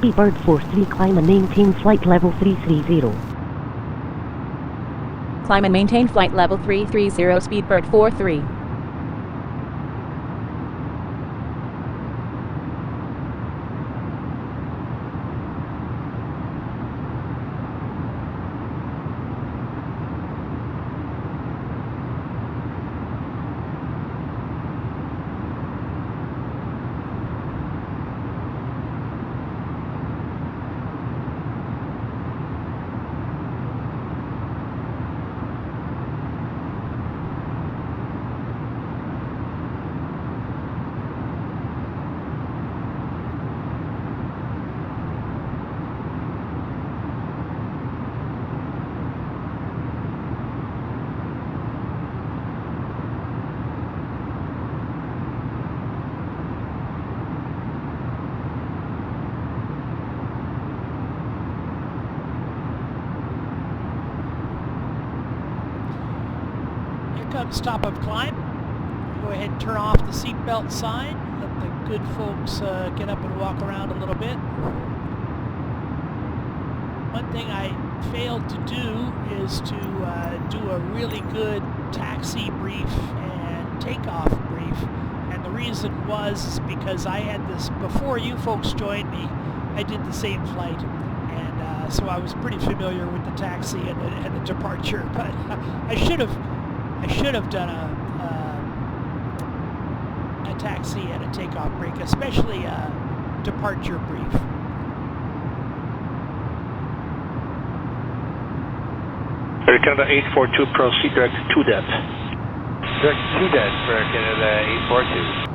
K: Speedbird Force 3, climb and maintain flight level 330.
D: Climb and maintain flight level 330, Speedbird 43.
A: Here comes top of climb. Go ahead and turn off the seatbelt sign. Let the good folks get up and walk around a little bit. One thing I failed to do is to do a really good taxi brief and takeoff brief. And the reason was because I had this, before you folks joined me, I did the same flight. And so I was pretty familiar with the taxi and the departure. But I should have done a taxi and a takeoff brief, especially a departure brief.
J: Air Canada 842, proceed direct to that.
L: Direct to that for Air Canada 842.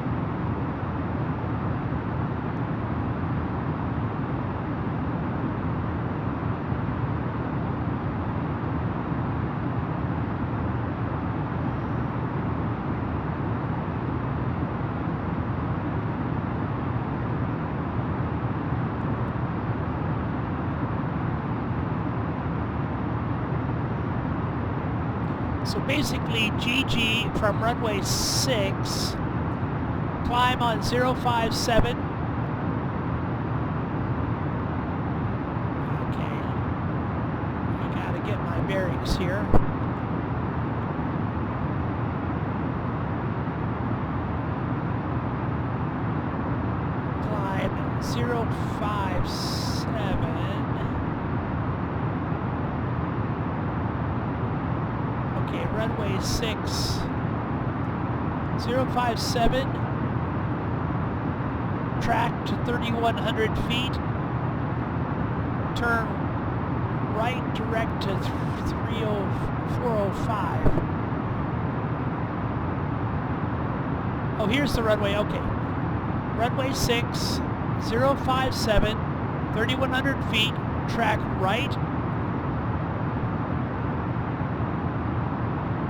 A: So basically, GG from runway 6, climb on 057. Okay, I gotta get my bearings here. Climb 057. Runway 6, 057, track to 3,100 feet, turn right direct to 405. Oh, here's the runway, okay. Runway 6, 057, 3,100 feet, track right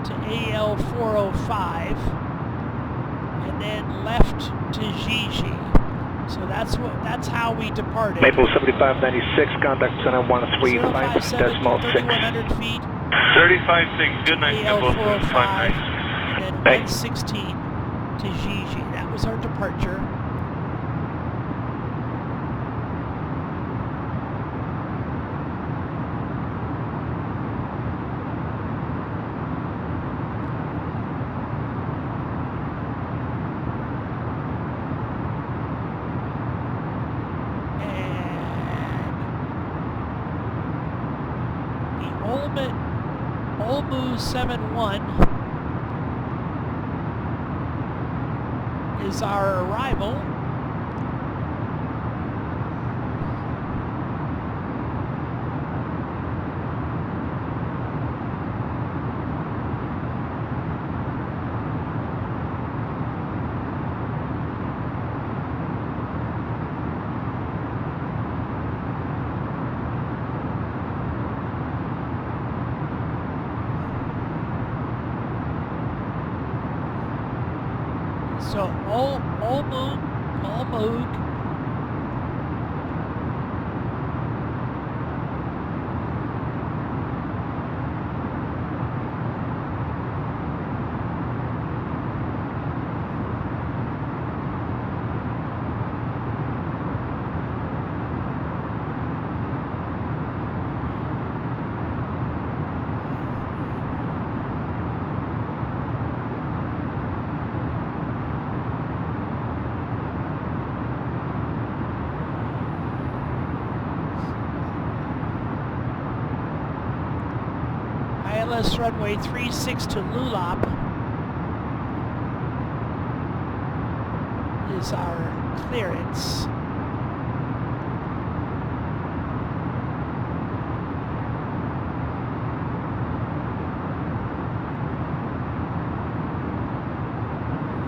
A: to AL 405 and then left to Gigi. So that's how we departed.
J: Maple 7596, contact center 135 decimal 6.
A: 3,100 feet.
L: 35.6, good night,
A: AL
L: Maple
A: 405
L: 7596.
A: and then 116 to Gigi. That was our departure. Olmu 71 is our arrival. So Olmug. ILS runway 36 to Lulap is our clearance.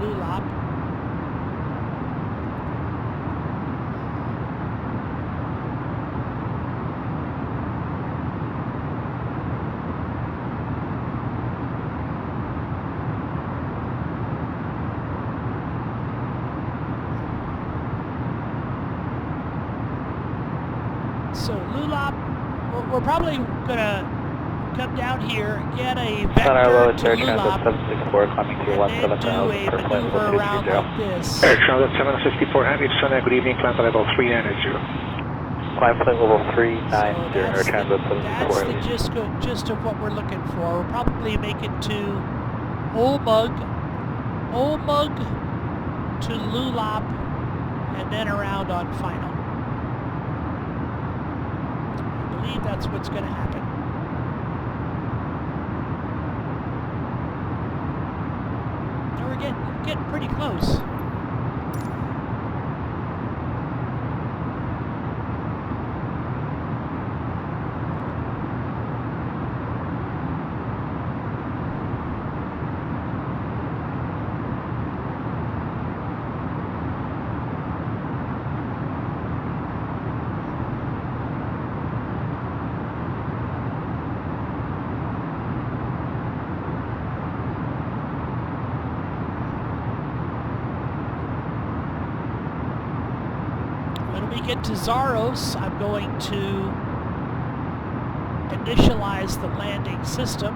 A: Lulap. So Lulap, we're probably gonna come down here, get a
L: Center
A: vector
L: lowest
A: to
L: air transit
A: Lulap,
L: 764 climbing to
A: and then
L: 17
A: do
L: miles
A: a
L: for flight level
A: maneuver around
L: 230.
A: like this.
J: Air Transit 764 Heavy, Sunny, good evening, climb to level 390.
L: Climb flight level
A: So
L: 390, Air Transit
A: that's
L: 764
A: the
L: Heavy.
A: gist of what we're looking for. We'll probably make it to Olmug to Lulap, and then around on final. I believe that's what's going to happen. Now we're getting pretty close. When we get to Zaros, I'm going to initialize the landing system.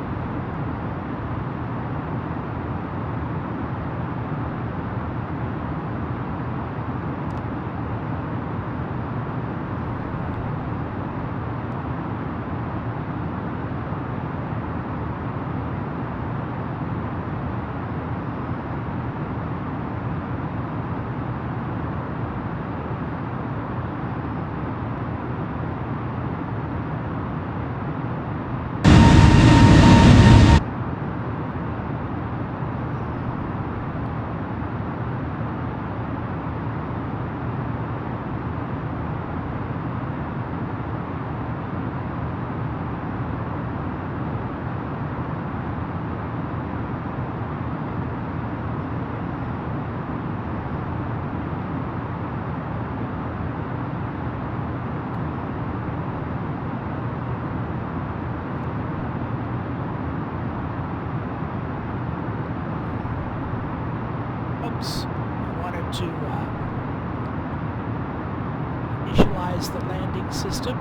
A: Oops, I wanted to initialize the landing system.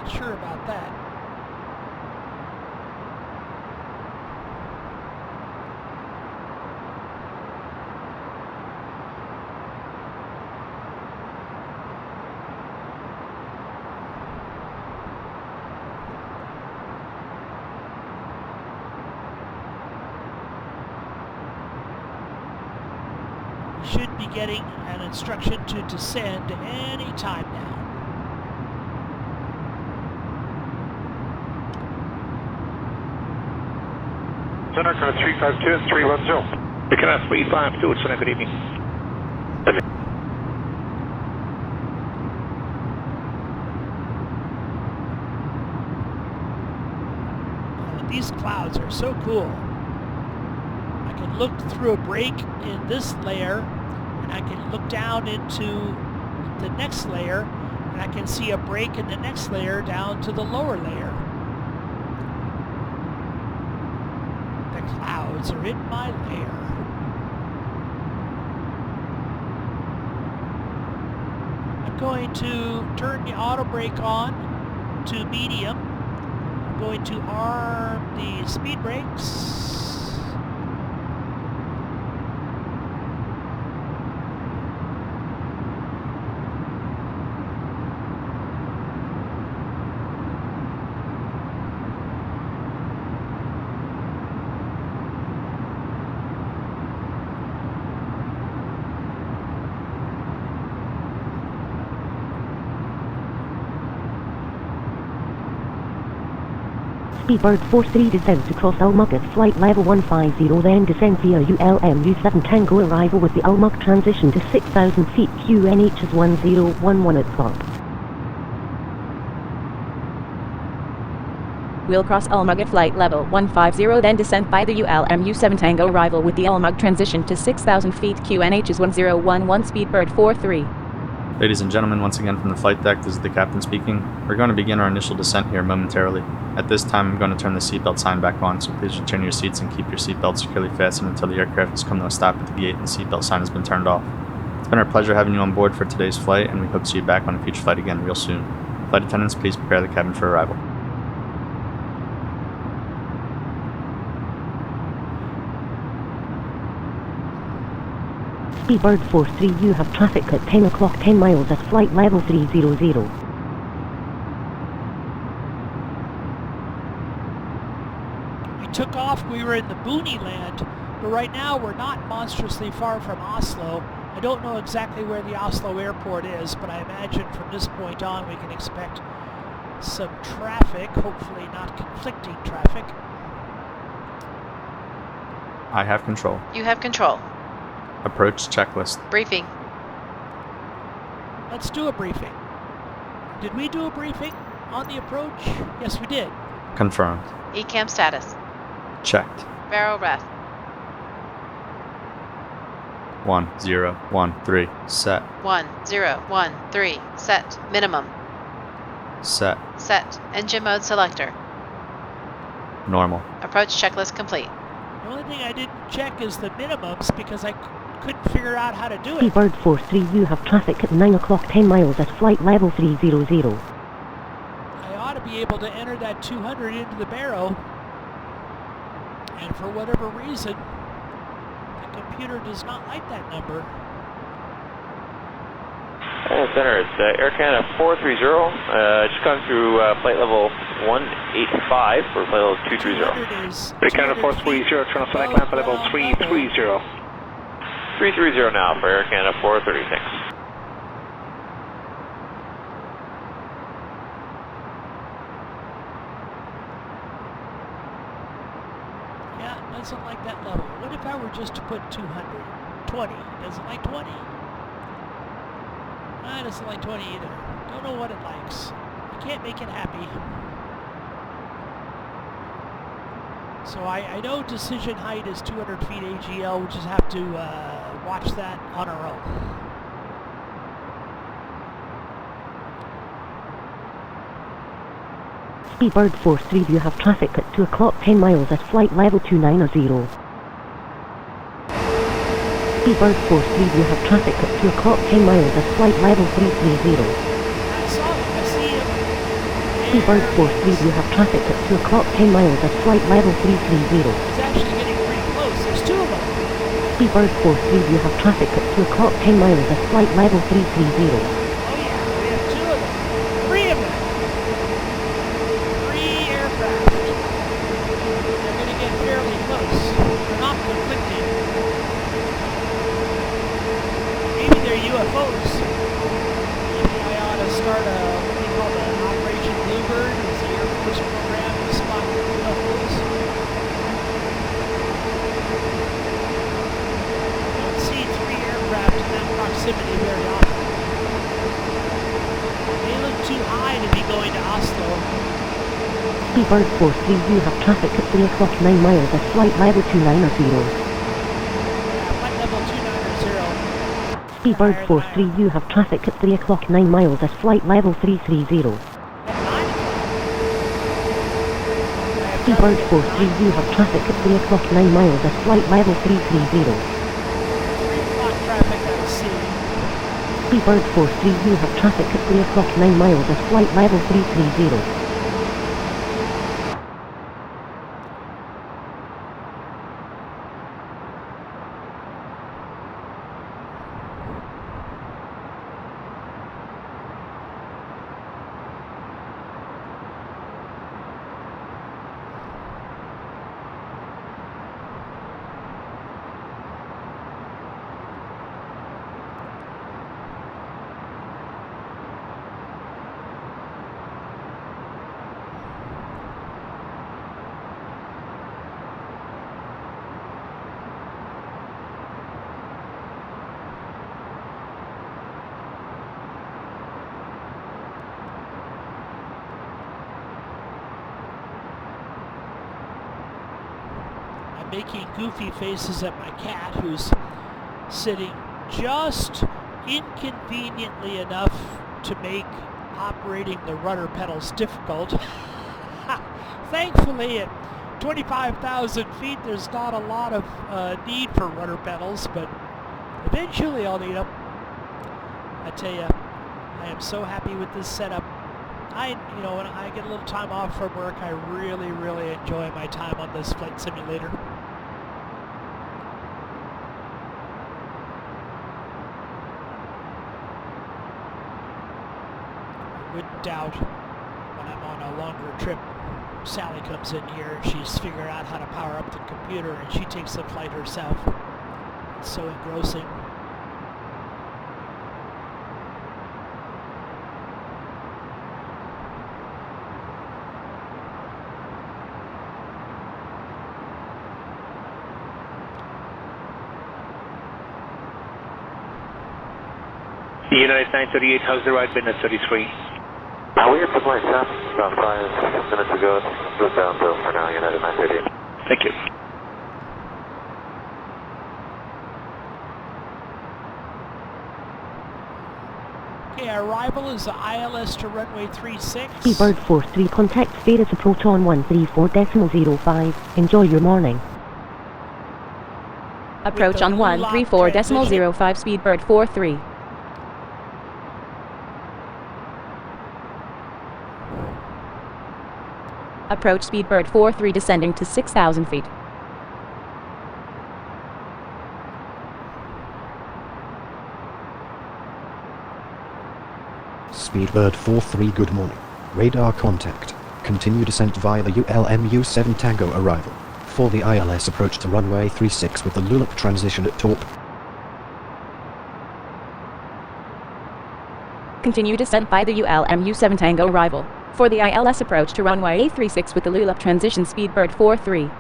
A: Not sure about that. We should be getting an instruction to descend any time now.
J: Center car 352 and 310. You can have 352, it's good evening.
A: These clouds are so cool. I can look through a break in this layer, and I can look down into the next layer, and I can see a break in the next layer down to the lower layer. The clouds are in my layer. I'm going to turn the auto brake on to medium. going to arm the speed brakes.
K: Speedbird 43 descends to cross Almug at flight level 150, then descend via ULM U7 Tango arrival with the Almug transition to 6,000 feet QNH is 1011 at top.
D: We'll cross Almug at flight level 150, then descend by the ULM U7 Tango arrival with the Almug transition to 6,000 feet QNH is 1011 Speedbird 43.
C: Ladies and gentlemen, once again from the flight deck, this is the captain speaking. We're going to begin our initial descent here momentarily. At this time, I'm going to turn the seatbelt sign back on, so please return your seats and keep your seatbelt securely fastened until the aircraft has come to a stop at the gate and the seatbelt sign has been turned off. It's been our pleasure having you on board for today's flight, and we hope to see you back on a future flight again real soon. Flight attendants, please prepare the cabin for arrival.
K: Speedbird 43, you have traffic at 10 o'clock 10 miles at flight level 300.
A: We took off, we were in the boony land, but right now we're not monstrously far from Oslo. I don't know exactly where the Oslo airport is, but I imagine from this point on we can expect some traffic, hopefully not conflicting traffic.
C: I have control.
H: You have control.
C: Approach checklist.
H: Briefing.
A: Let's do a briefing. Did we do a briefing on the approach? Yes, we did.
C: Confirmed.
H: ECAM status.
C: Checked.
H: Barrel ref.
C: 1013. Set.
H: 1013. Set. Minimum.
C: Set.
H: Set. Engine mode selector.
C: Normal.
H: Approach checklist complete.
A: The only thing I didn't check is the minimums because I couldn't figure out how to do it.
K: Speedbird 43, you have traffic at 9 o'clock 10 miles at flight level 300.
A: I ought to be able to enter that 200 into the barrow, and for whatever reason, the computer does not like that number.
L: Center, it's Air Canada 430, just coming through flight level 185 for flight level 230.
J: Air Canada 430, transonic climb level 330.
L: 330 now for Air Canada 430, thanks.
A: Yeah, it doesn't like that level. What if I were just to put 200? 20. Does it like 20? It doesn't like 20 either. Don't know what it likes. I can't make it happy. So I know decision height is 200 feet AGL. We'll just have to watch that on our own.
K: Speedbird 43, you have traffic at 2 o'clock 10 miles at flight level 290. Speedbird 43, you have traffic at 2 o'clock 10 miles at flight level 330. Speedbird 43, you have traffic at 2 o'clock 10 miles at flight level 330.
A: It's actually getting pretty close. There's two of them.
K: Speedbird 43, you have traffic at 2 o'clock 10 miles at flight level 330.
A: Oh yeah, we have two of them. Three of them. Three aircraft. They're going to get fairly close. They're not conflicting. Maybe they're UFOs. Maybe I ought to start a, what do you call that, Operation Bluebird? It's the Air Force program to spot UFOs. I don't see three aircraft in that proximity very often. They look too high to be going to Oslo.
K: Speedbird 43, you have traffic at 3 o'clock 9 miles at flight level 290. Speedbird 43, you have traffic at 3 o'clock 9 miles at flight level 330. Speedbird 43, you have traffic at 3 o'clock 9 miles at flight level 330. Speedbird 43, you have traffic at 3 o'clock 9 miles at flight level 330.
A: making goofy faces at my cat, who's sitting just inconveniently enough to make operating the rudder pedals difficult. Thankfully, at 25,000 feet, there's not a lot of need for rudder pedals, but eventually I'll need them. I tell you, I am so happy with this setup. You know, when I get a little time off from work, I really, really enjoy my time on this flight simulator. I wouldn't doubt when I'm on a longer trip, Sally comes in here, she's figured out how to power up the computer, and she takes the flight herself. It's so engrossing.
J: United 938, how's the ride been at 33?
L: We are supplying south about 5 minutes ago. Goes down so for now, United 938.
J: Thank you.
A: Okay, our arrival is the ILS to runway 36.
K: Seabird 43, contact Ferris approach on 134.05. Enjoy your morning.
D: Approach on 134.05, Speedbird 43. Approach Speedbird 43 descending to 6,000 feet.
M: Speedbird 43, good morning. Radar contact. Continue descent via the ULMU 7 Tango arrival. For the ILS approach to runway 36 with the LULAP transition at top.
D: Continue descent by the ULMU 7 Tango arrival. For the ILS approach to runway 36 with the LULAP transition, Speedbird 43.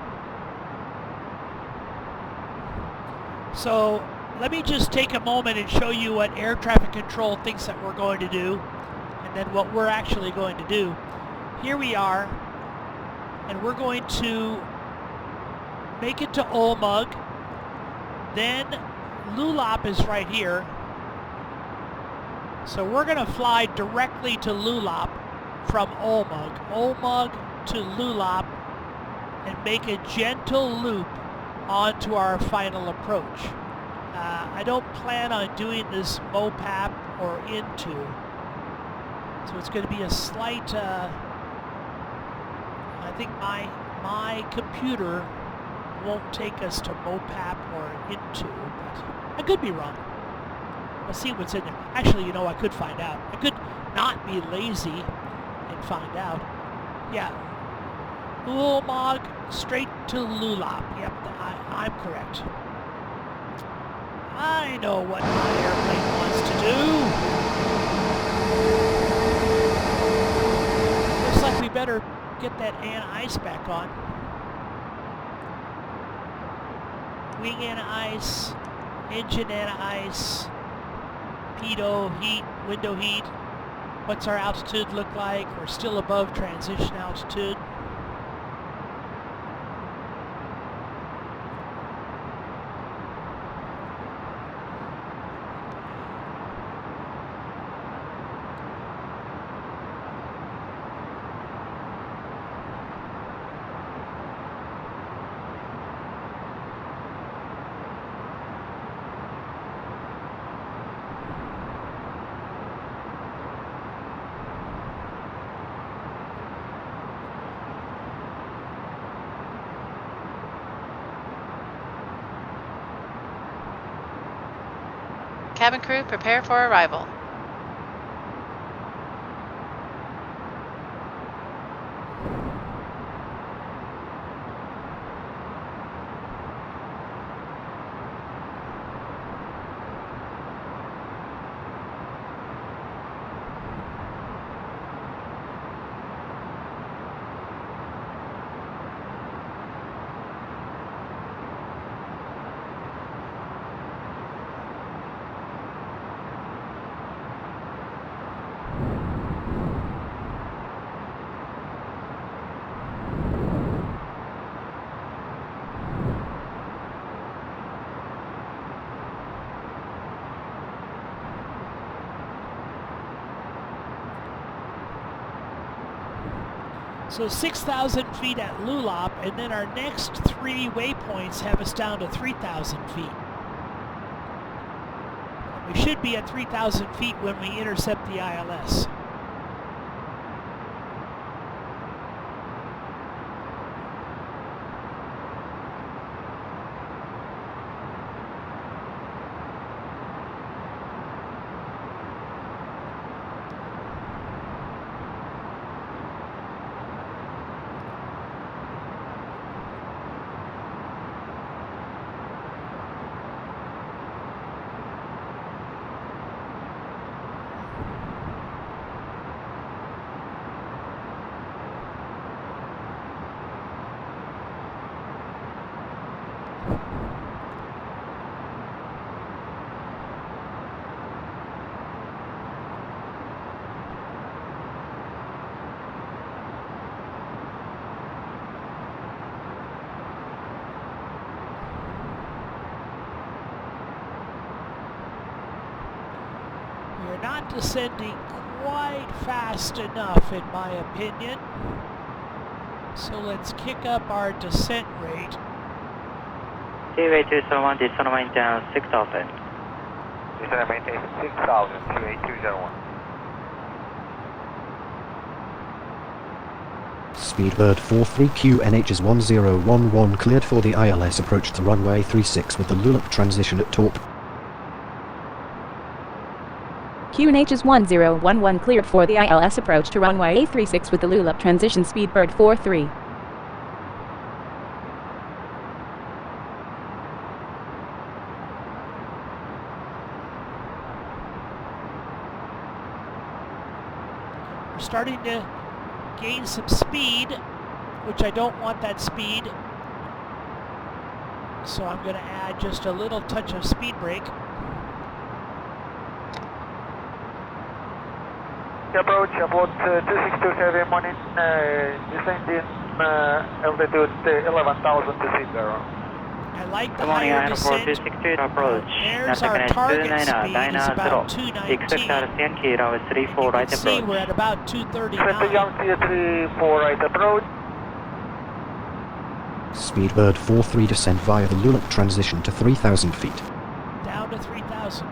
A: So let me just take a moment and show you what air traffic control thinks that we're going to do, and then what we're actually going to do. Here we are, and we're going to make it to Olmug. Then LULAP is right here. So we're going to fly directly to LULAP from Olmug to LULAP, and make a gentle loop onto our final approach. I don't plan on doing this MOPAP or into, so it's going to be a slight, I think my computer won't take us to MOPAP or into, but I could be wrong. Let's see what's in there. Actually, you know, I could find out. I could not be lazy and find out. Yeah, Olmug straight to LULAP. Yep, I'm correct. I know what my airplane wants to do. Looks like we better get that anti-ice back on. Wing anti-ice, engine anti-ice, pitot heat, window heat. What's our altitude look like? We're still above transition altitude.
H: Cabin crew, prepare for arrival.
A: So 6,000 feet at Lulop, and then our next 3 waypoints have us down to 3,000 feet. We should be at 3,000 feet when we intercept the ILS. We're not descending quite fast enough, in my opinion. So let's kick up our descent rate.
N: Seaway 201, descend maintain 6,000.
J: Descend maintain 6,000, Seaway 201.
M: Speedbird 43Q NH is 1011 cleared for the ILS approach to runway 36 with the Lulop transition at torp.
D: QNH is 1011 cleared for the ILS approach to runway A36 with the Lulop transition. Speedbird 43.
A: We're starting to gain some speed, which I don't want that speed. So I'm going to add just a little touch of speed brake.
J: Approach about 2627 morning, descending altitude 11,000 to seat 0.
A: I like the
N: Good morning,
A: higher
N: Iron
A: descent.
N: 4262 approach.
A: There's our target speed is about 219.
N: Expect RCN key runway 34 right
A: You can see
N: approach.
A: we're at about 239.
J: 34 right approach.
M: Speedbird 43 descend via the Lulop transition to 3,000 feet.
A: Down to 3,000.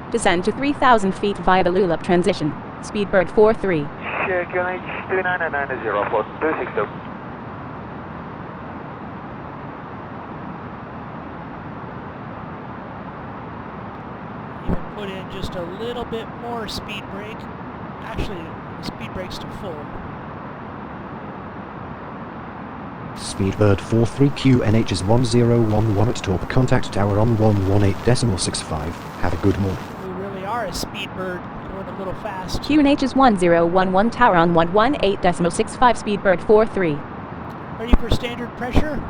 D: Descend to 3,000 feet via the Lulop transition. Speedbird 43.
J: Check QNH 2990 for 262.
A: Even put in just a little bit more speed brake. Actually, the speed brake's to full.
M: Speedbird 43Q NH is 1011 at torp. Contact tower on 118.65. Have a good morning.
A: We really are a speed bird going a little fast.
D: QNH is 1011 tower on 118.65. Speedbird 43.
A: Ready for standard pressure.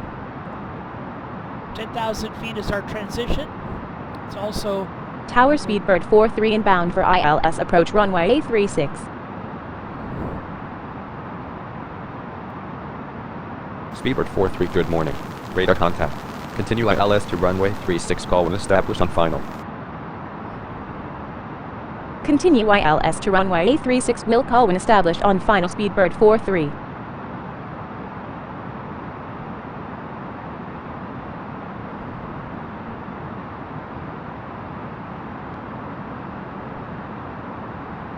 A: 10,000 feet is our transition. It's also
D: Tower Speedbird 43 inbound for ILS approach runway A36.
E: Speedbird 43, good morning. Radar contact. Continue ILS to runway 36, call when established on final.
D: Continue ILS to runway A36, will call when established on final. Speedbird 43.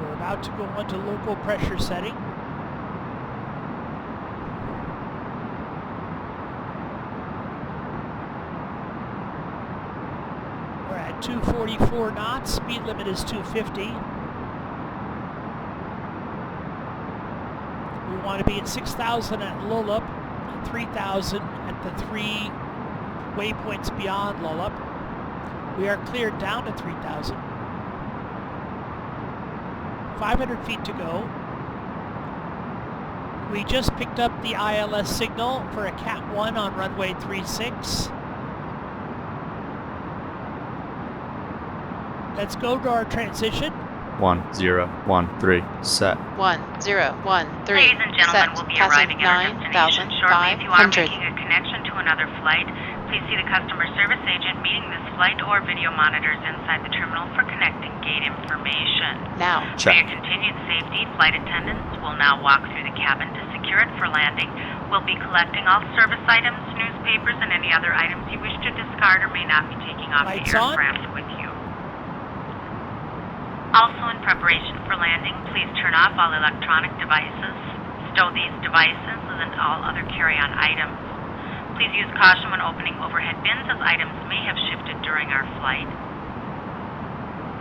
A: we're about to go onto local pressure setting. We're at 244 knots. Speed limit is 250. We want to be at 6,000 at Lulop and 3,000 at the 3 waypoints beyond Lulop. We are cleared down to 3,000. 500 feet to go. We just picked up the ILS signal for a Cat 1 on runway 36. Let's go to our transition.
C: 1013 set.
H: 1013.
G: Ladies and gentlemen,
H: Set.
G: we'll be
H: Passing
G: arriving at our destination shortly. If you are
H: 9,500.
G: making a connection to another flight, Please see the customer service agent meeting this flight or video monitors inside the terminal for connecting gate information.
H: Now.
G: For your continued safety, flight attendants will now walk through the cabin to secure it for landing. We'll be collecting all service items, newspapers, and any other items you wish to discard or may not be taking off
A: Lights
G: the
A: on.
G: aircraft with you. Also, in preparation for landing, please turn off all electronic devices, stow these devices, and all other carry-on items. Please use caution when opening overhead bins, as items may have shifted during our flight.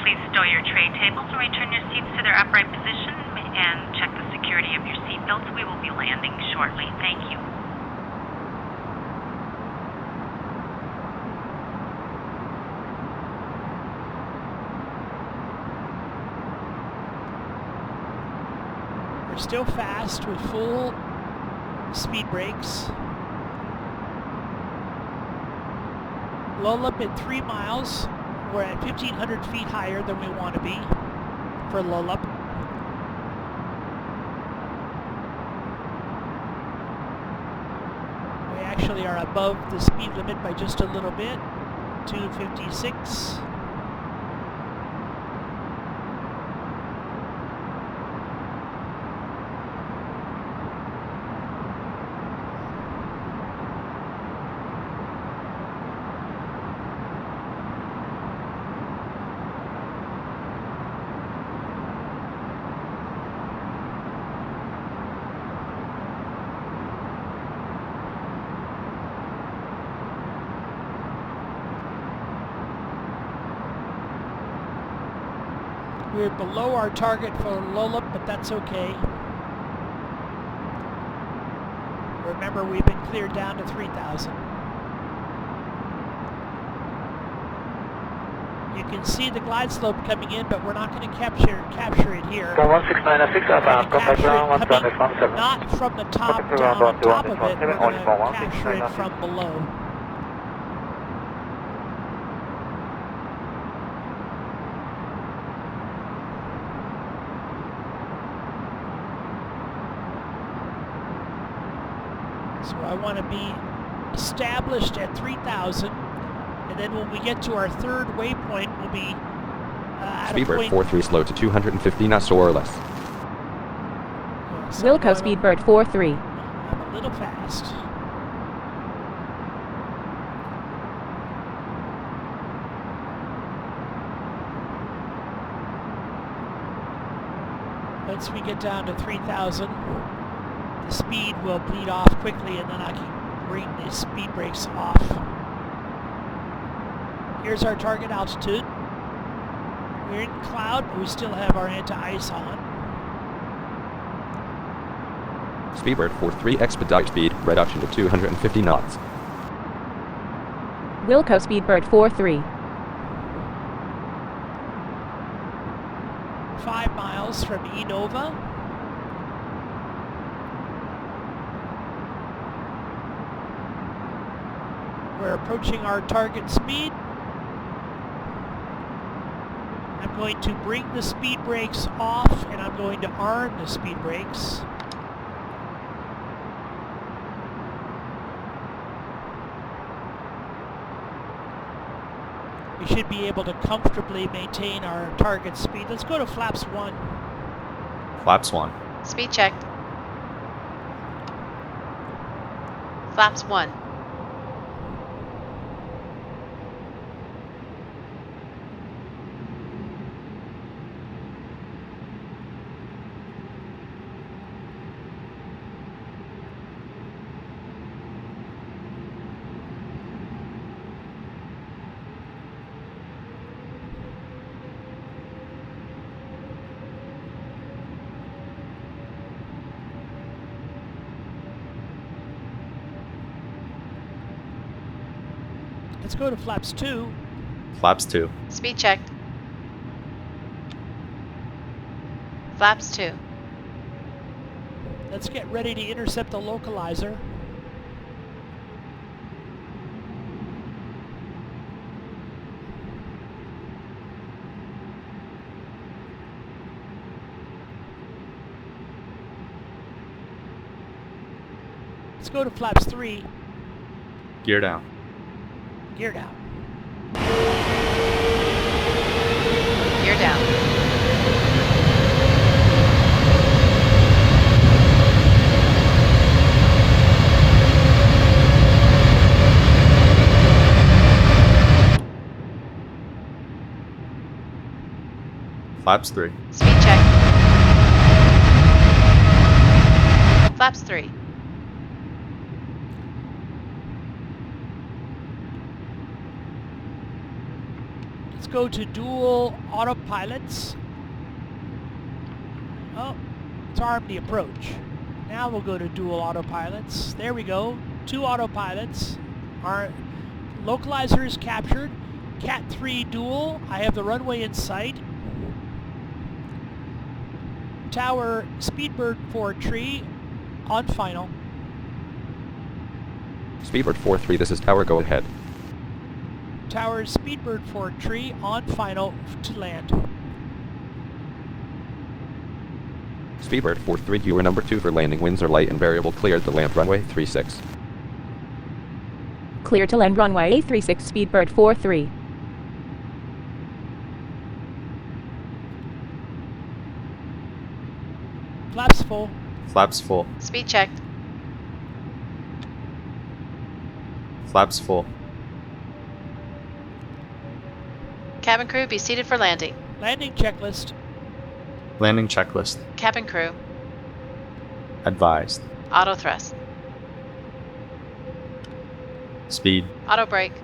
G: Please stow your tray tables and return your seats to their upright position, and check the security of your seat belts. We will be landing shortly. Thank you.
A: We're still fast with full speed brakes. Lull up at 3 miles. We're at 1,500 feet higher than we want to be for lull up. We actually are above the speed limit by just a little bit. 256. We're below our target for lull-up, but that's okay. Remember, we've been cleared down to 3,000. You can see the glide slope coming in, but we're not going to capture it here. We're going to capture it coming not from the top down on top of it, we're going to capture it from below. So I want to be established at 3,000, and then when we get to our third waypoint, we'll be at
E: Speedbird 43 slow to 250 knots or less.
D: Wilco Speedbird 43.
A: I'm a little fast. Once we get down to 3,000, the speed will bleed off quickly, and then I can bring the speed brakes off. Here's our target altitude. We're in cloud, but we still have our anti-ice on.
E: Speedbird 43 expedite speed reduction to 250 knots.
D: Wilco Speedbird 43.
A: 5 miles from Enova. We're approaching our target speed. I'm going to bring the speed brakes off, and I'm going to arm the speed brakes. We should be able to comfortably maintain our target speed. Let's go to flaps 1.
C: Flaps 1.
H: Speed checked. Flaps 1.
A: Let's go to flaps 2.
C: Flaps 2.
H: Speed checked. Flaps 2.
A: Let's get ready to intercept the localizer. Let's go to flaps 3.
C: Gear down.
A: Gear down.
H: Gear down.
C: Flaps 3.
H: Speed check. Flaps 3.
A: Let's go to dual autopilots. Oh, it's armed the approach. Now we'll go to dual autopilots. There we go. 2 autopilots. Our localizer is captured. Cat 3 dual. I have the runway in sight. Tower Speedbird 4 tree on final.
E: Speedbird 4-3, this is tower, go ahead.
A: Tower Speedbird 4 tree on final to land.
E: Speedbird 4-3, you were number 2 for landing, winds are light and variable, cleared to land runway 36.
D: Clear to land runway 36, Speedbird 4-3.
A: Flaps full.
C: Flaps full.
H: Speed checked.
C: Flaps full.
H: Cabin crew, be seated for landing.
A: Landing checklist.
C: Landing checklist.
H: Cabin crew,
C: Advised.
H: auto thrust,
C: Speed.
H: auto brake,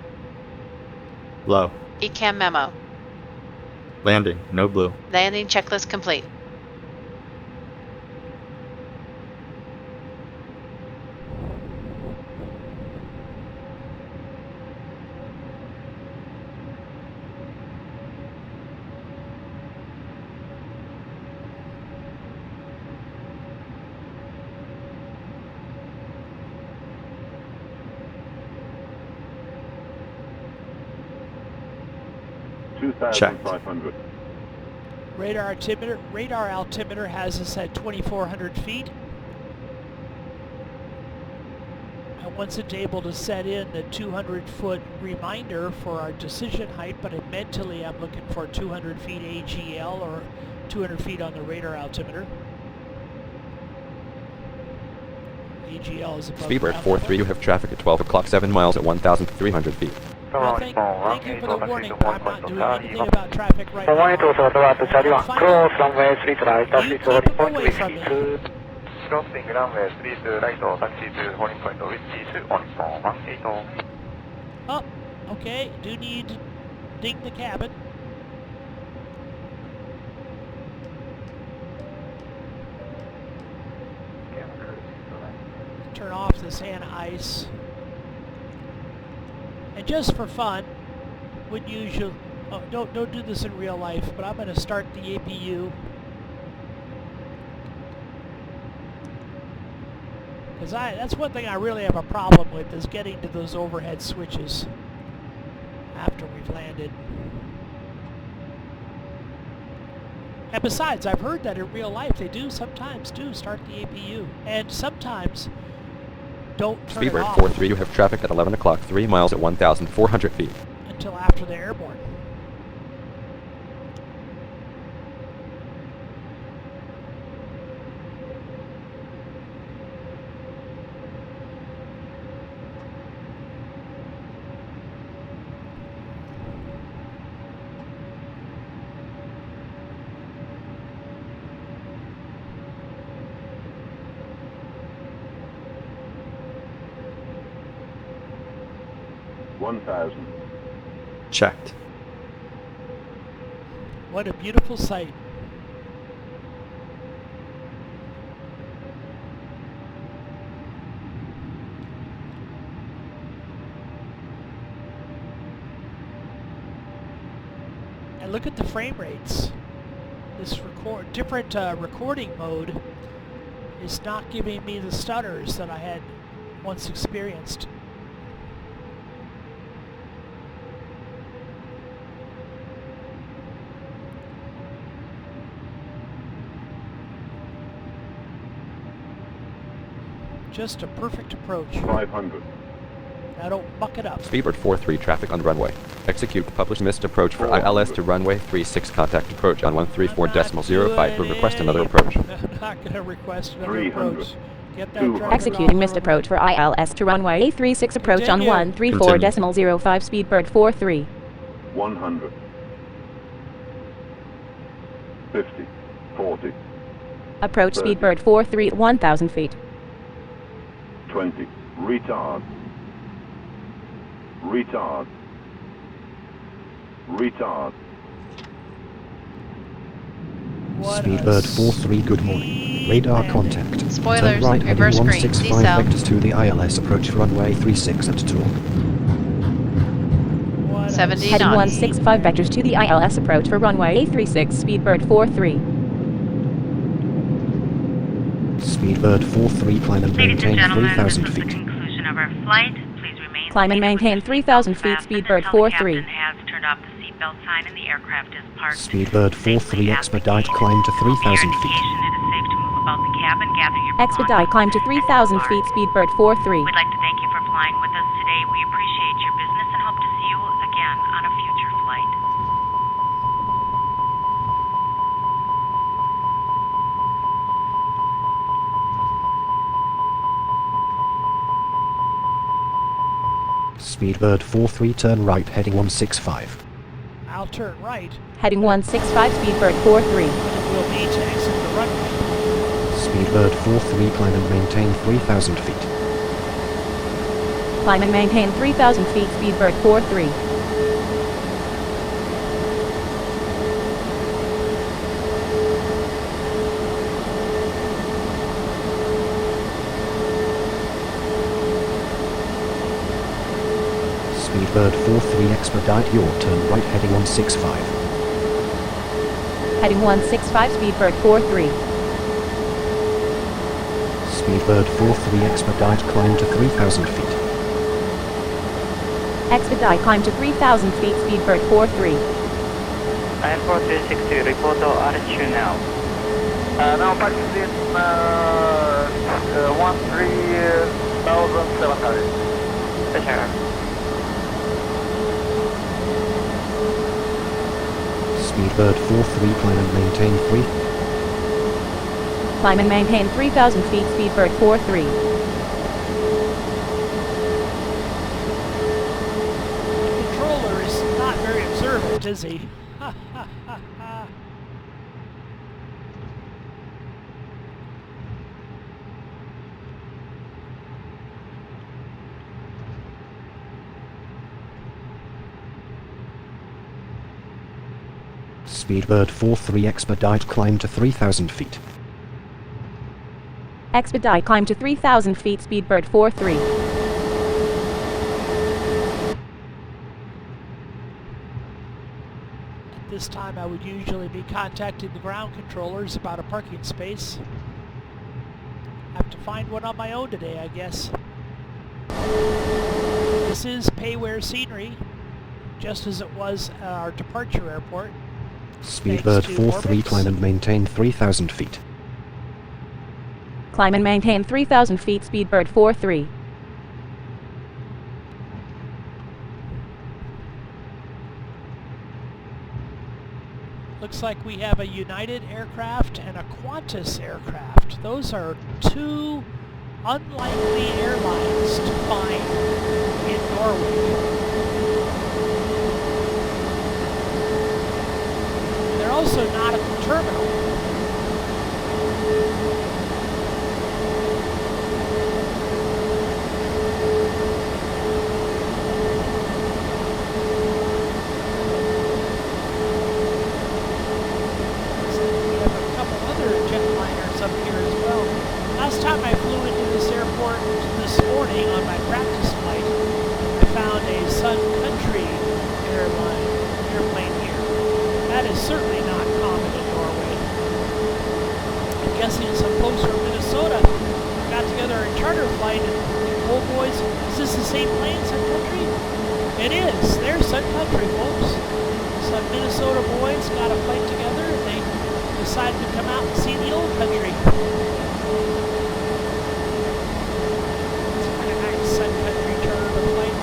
C: Low.
H: ECAM memo.
C: Landing. No blue.
H: Landing checklist complete.
C: Checked.
A: Radar altimeter has us at 2,400 feet. I wasn't able to set in the 200-foot reminder for our decision height, but mentally I'm looking for 200 feet AGL or 200 feet on the radar altimeter. AGL is above
E: Speedbird
A: ground
E: 4-3, you have traffic at 12 o'clock, 7 miles at 1,300 feet.
A: Well, thank you for the warning, but I'm not doing anything about traffic right now. You keep away from me.
J: Crossing runway 32 right, taxi to holding point with G2 on 18.
A: Oh, okay, do need to ding the cabin. Turn off this anti-ice. And just for fun, wouldn't usually, oh, don't do this in real life, but I'm going to start the APU. Because that's one thing I really have a problem with, is getting to those overhead switches after we've landed. And besides, I've heard that in real life they do sometimes start the APU. And sometimes don't turn it
E: Speedbird
A: off
E: 4-3, you have traffic at 11 o'clock, 3 miles at 1,400 feet.
A: until after they're airborne.
C: Checked.
A: What a beautiful sight. And look at the frame rates. This different recording mode is not giving me the stutters that I had once experienced. Just a perfect approach.
J: 500.
A: Now don't muck it up.
E: Speedbird 43 traffic on runway. Execute published missed approach for ILS to runway 36 contact approach on 134.05 but request another approach.
A: I'm not going to request another approach. Get that traffic
D: Executing
A: off
D: missed
A: the
D: approach for ILS to runway 36 approach on
A: Continue.
D: 134.05 Speedbird 43.
J: 100. 50. 40.
D: Approach
J: 30.
D: Speedbird 43 at 1,000 feet.
J: 20. Retard. Retard. Retard.
M: Speedbird 43, good morning. Radar contact. Turn
H: Spoilers,
M: right heading
H: reverse screen,
M: 165
H: decel.
M: vectors to the ILS approach runway 36 at talk.
H: 70
D: Heading
H: knots.
D: 165 vectors to the ILS approach for runway 36 Speedbird 43.
M: Speedbird 43, climb and
G: Ladies and
M: maintain
G: gentlemen, this
M: 3,000
G: is the
M: feet.
G: conclusion of our flight. Please remain
D: Climb and maintain 3,000 feet Speedbird 43.
G: has turned off the seatbelt sign and the aircraft is parked.
M: Speedbird 43, expedite climb to 3,000 feet.
D: Expedite climb to 3,000 feet Speedbird 43.
G: We'd like to thank you for flying with us today. We appreciate your business and hope to see you again on a future flight.
M: Speedbird 43, turn right heading 165.
A: I'll turn right.
D: Heading 165 Speedbird 43.
A: We'll need to exit the runway.
M: Speedbird 43, climb and maintain 3,000 feet.
D: Climb and maintain 3,000 feet Speedbird 43.
M: Speedbird 43, expedite your turn right heading 165.
D: Heading 165 Speedbird 43.
M: Speedbird 43, expedite climb to 3,000 feet.
D: Expedite climb to 3,000 feet Speedbird 43.
N: Line 4362, report to altitude now.
J: Now practicing 13,700.
N: Roger.
M: Speedbird 43, climb and maintain 3.
D: Climb and maintain 3,000 feet Speedbird 43.
A: The controller is not very observant, is he? Ha ha ha ha.
M: Speedbird 43, expedite climb to 3,000 feet.
D: Expedite climb to 3,000 feet Speedbird 43.
A: At this time I would usually be contacting the ground controllers about a parking space. Have to find one on my own today, I guess. This is pay-where scenery, just as it was at our departure airport.
M: Speedbird
A: Thanks to
M: 43,
A: ORBX.
M: climb and maintain 3,000 feet.
D: Climb and maintain 3,000 feet Speedbird 43.
A: Looks like we have a United aircraft and a Qantas aircraft. Those are two unlikely airlines to find in Norway. They're also nautical terminal. We have a couple other jetliners up here as well. Last time I flew into this airport this morning on my practice flight, I found a Sun Country airplane here. That is certainly not common in Norway. I'm guessing some folks from Minnesota got together a charter flight and, oh boys, is this the same plane, Sun Country? It is. They're Sun Country, folks. Some Minnesota boys got a flight together and they decided to come out and see the old country. It's kind of nice, Sun Country charter flight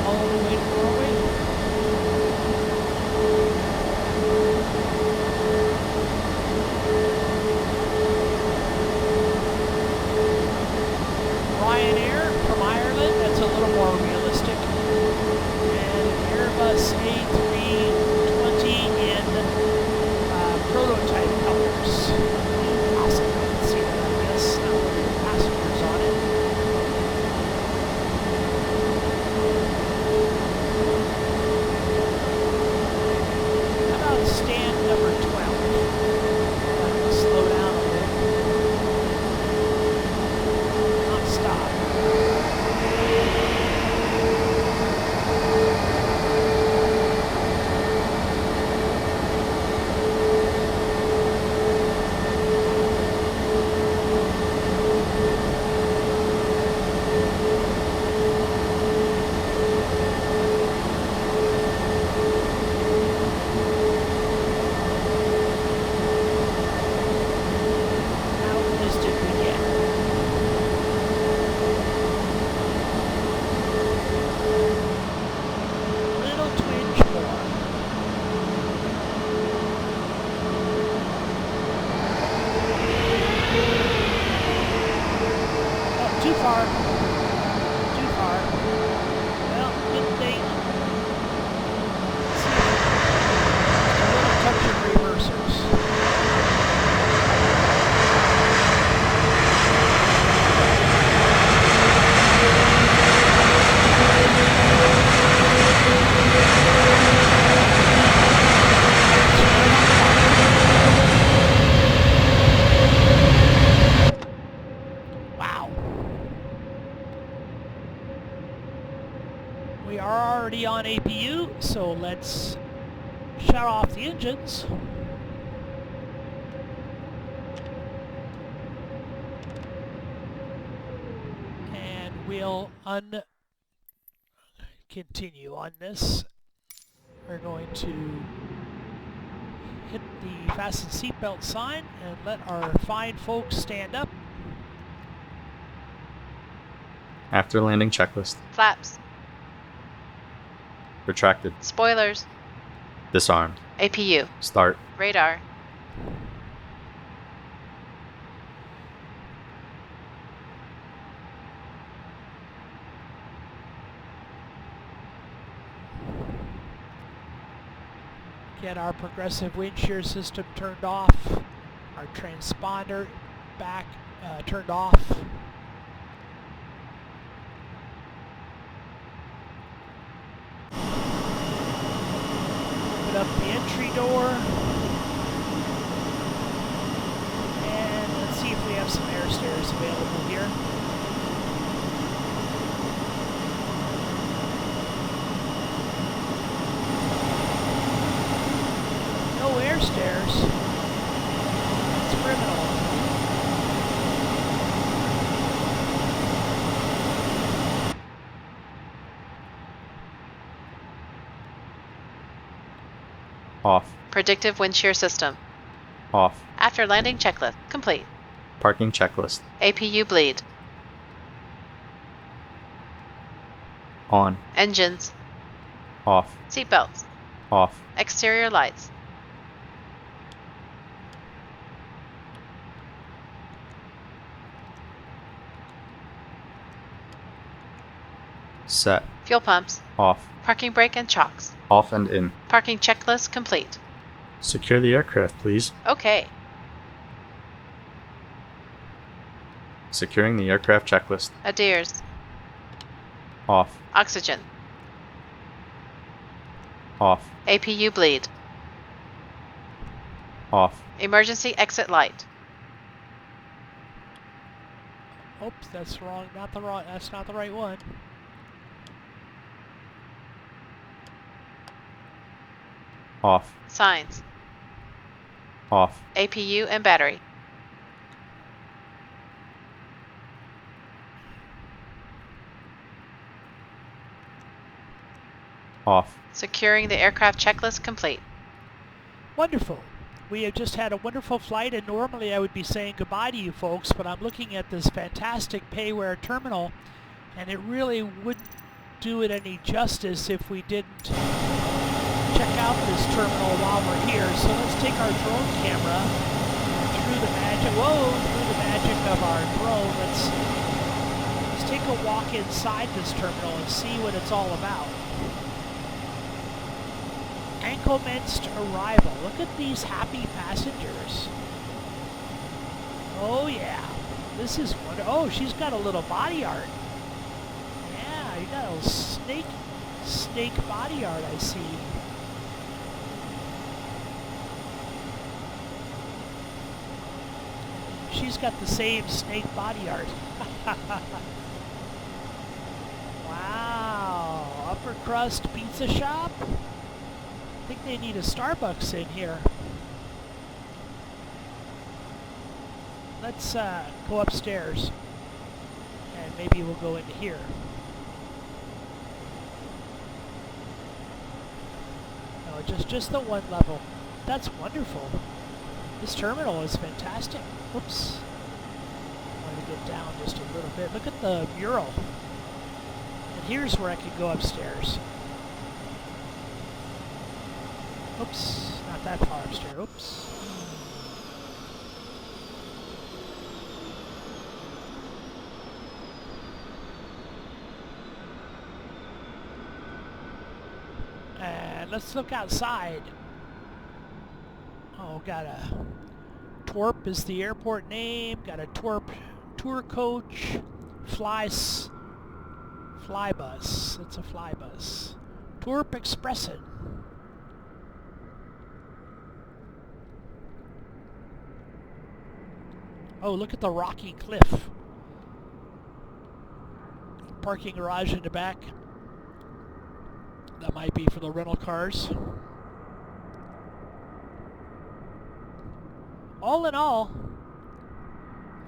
A: too far. Too far. Well, good thing. Let's see. Just a little touch of reversers. We are already on APU, so let's shut off the engines. And we'll continue on this. We're going to hit the fasten seatbelt sign and let our fine folks stand up.
C: After landing checklist.
H: Flaps.
C: Retracted.
H: Spoilers.
C: Disarmed.
H: APU.
C: Start.
H: Radar.
A: Get our progressive wind shear system turned off. Our transponder back turned off. Open up the entry door. And let's see if we have some air stairs available here. No air stairs. It's criminal.
C: Off.
H: Predictive wind shear system.
C: Off.
H: After landing checklist complete.
C: Parking checklist.
H: APU bleed.
C: On.
H: Engines.
C: Off.
H: Seatbelts.
C: Off.
H: Exterior lights.
C: Set.
H: Fuel pumps.
C: Off.
H: Parking brake and chocks.
C: Off and in.
H: Parking checklist complete.
C: Secure the aircraft, please.
H: Okay.
C: Securing the aircraft checklist.
H: Adheres.
C: Off.
H: Oxygen.
C: Off.
H: APU bleed.
C: Off.
H: Emergency exit light.
A: Oops, that's wrong. That's not the right one.
C: Off.
H: Signs.
C: Off.
H: APU and battery.
C: Off.
H: Securing the aircraft checklist complete.
A: Wonderful. We have just had a wonderful flight, and normally I would be saying goodbye to you folks, but I'm looking at this fantastic payware terminal, and it really wouldn't do it any justice if we didn't check out this terminal while we're here. So let's take our drone camera through the magic, through the magic of our drone. Let's take a walk inside this terminal and see what it's all about. Commenced arrival. Look at these happy passengers. Oh yeah, this is wonderful. Oh, she's got a little body art. Yeah, you got a little snake body art, I see. She's got the same snake body art. Wow, upper crust pizza shop. I think they need a Starbucks in here. Let's go upstairs, and maybe we'll go into here. No, just the one level. That's wonderful. This terminal is fantastic. Whoops. I want to get down just a little bit. Look at the mural. And here's where I could go upstairs. Oops, not that far upstairs. Oops. And let's look outside. Oh, got a Twerp is the airport name. Got a Twerp tour coach. Fly bus. It's a fly bus. Twerp Expressin. Oh, look at the rocky cliff. Parking garage in the back. That might be for the rental cars. All in all,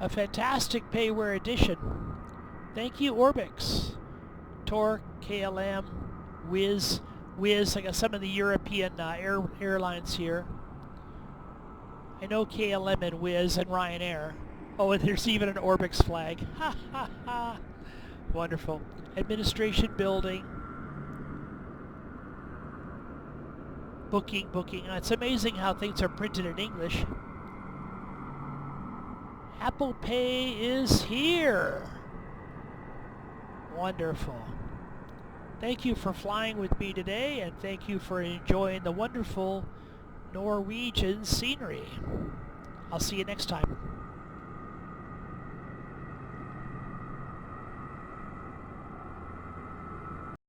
A: a fantastic payware edition. Thank you, ORBX, Tor, KLM, Wizz. I got some of the European airlines here. I know KLM and Wizz and Ryanair. Oh, and there's even an ORBX flag. Ha ha ha. Wonderful. Administration building. Booking. It's amazing how things are printed in English. Apple Pay is here. Wonderful. Thank you for flying with me today, and thank you for enjoying the wonderful Norwegian scenery. I'll see you next time.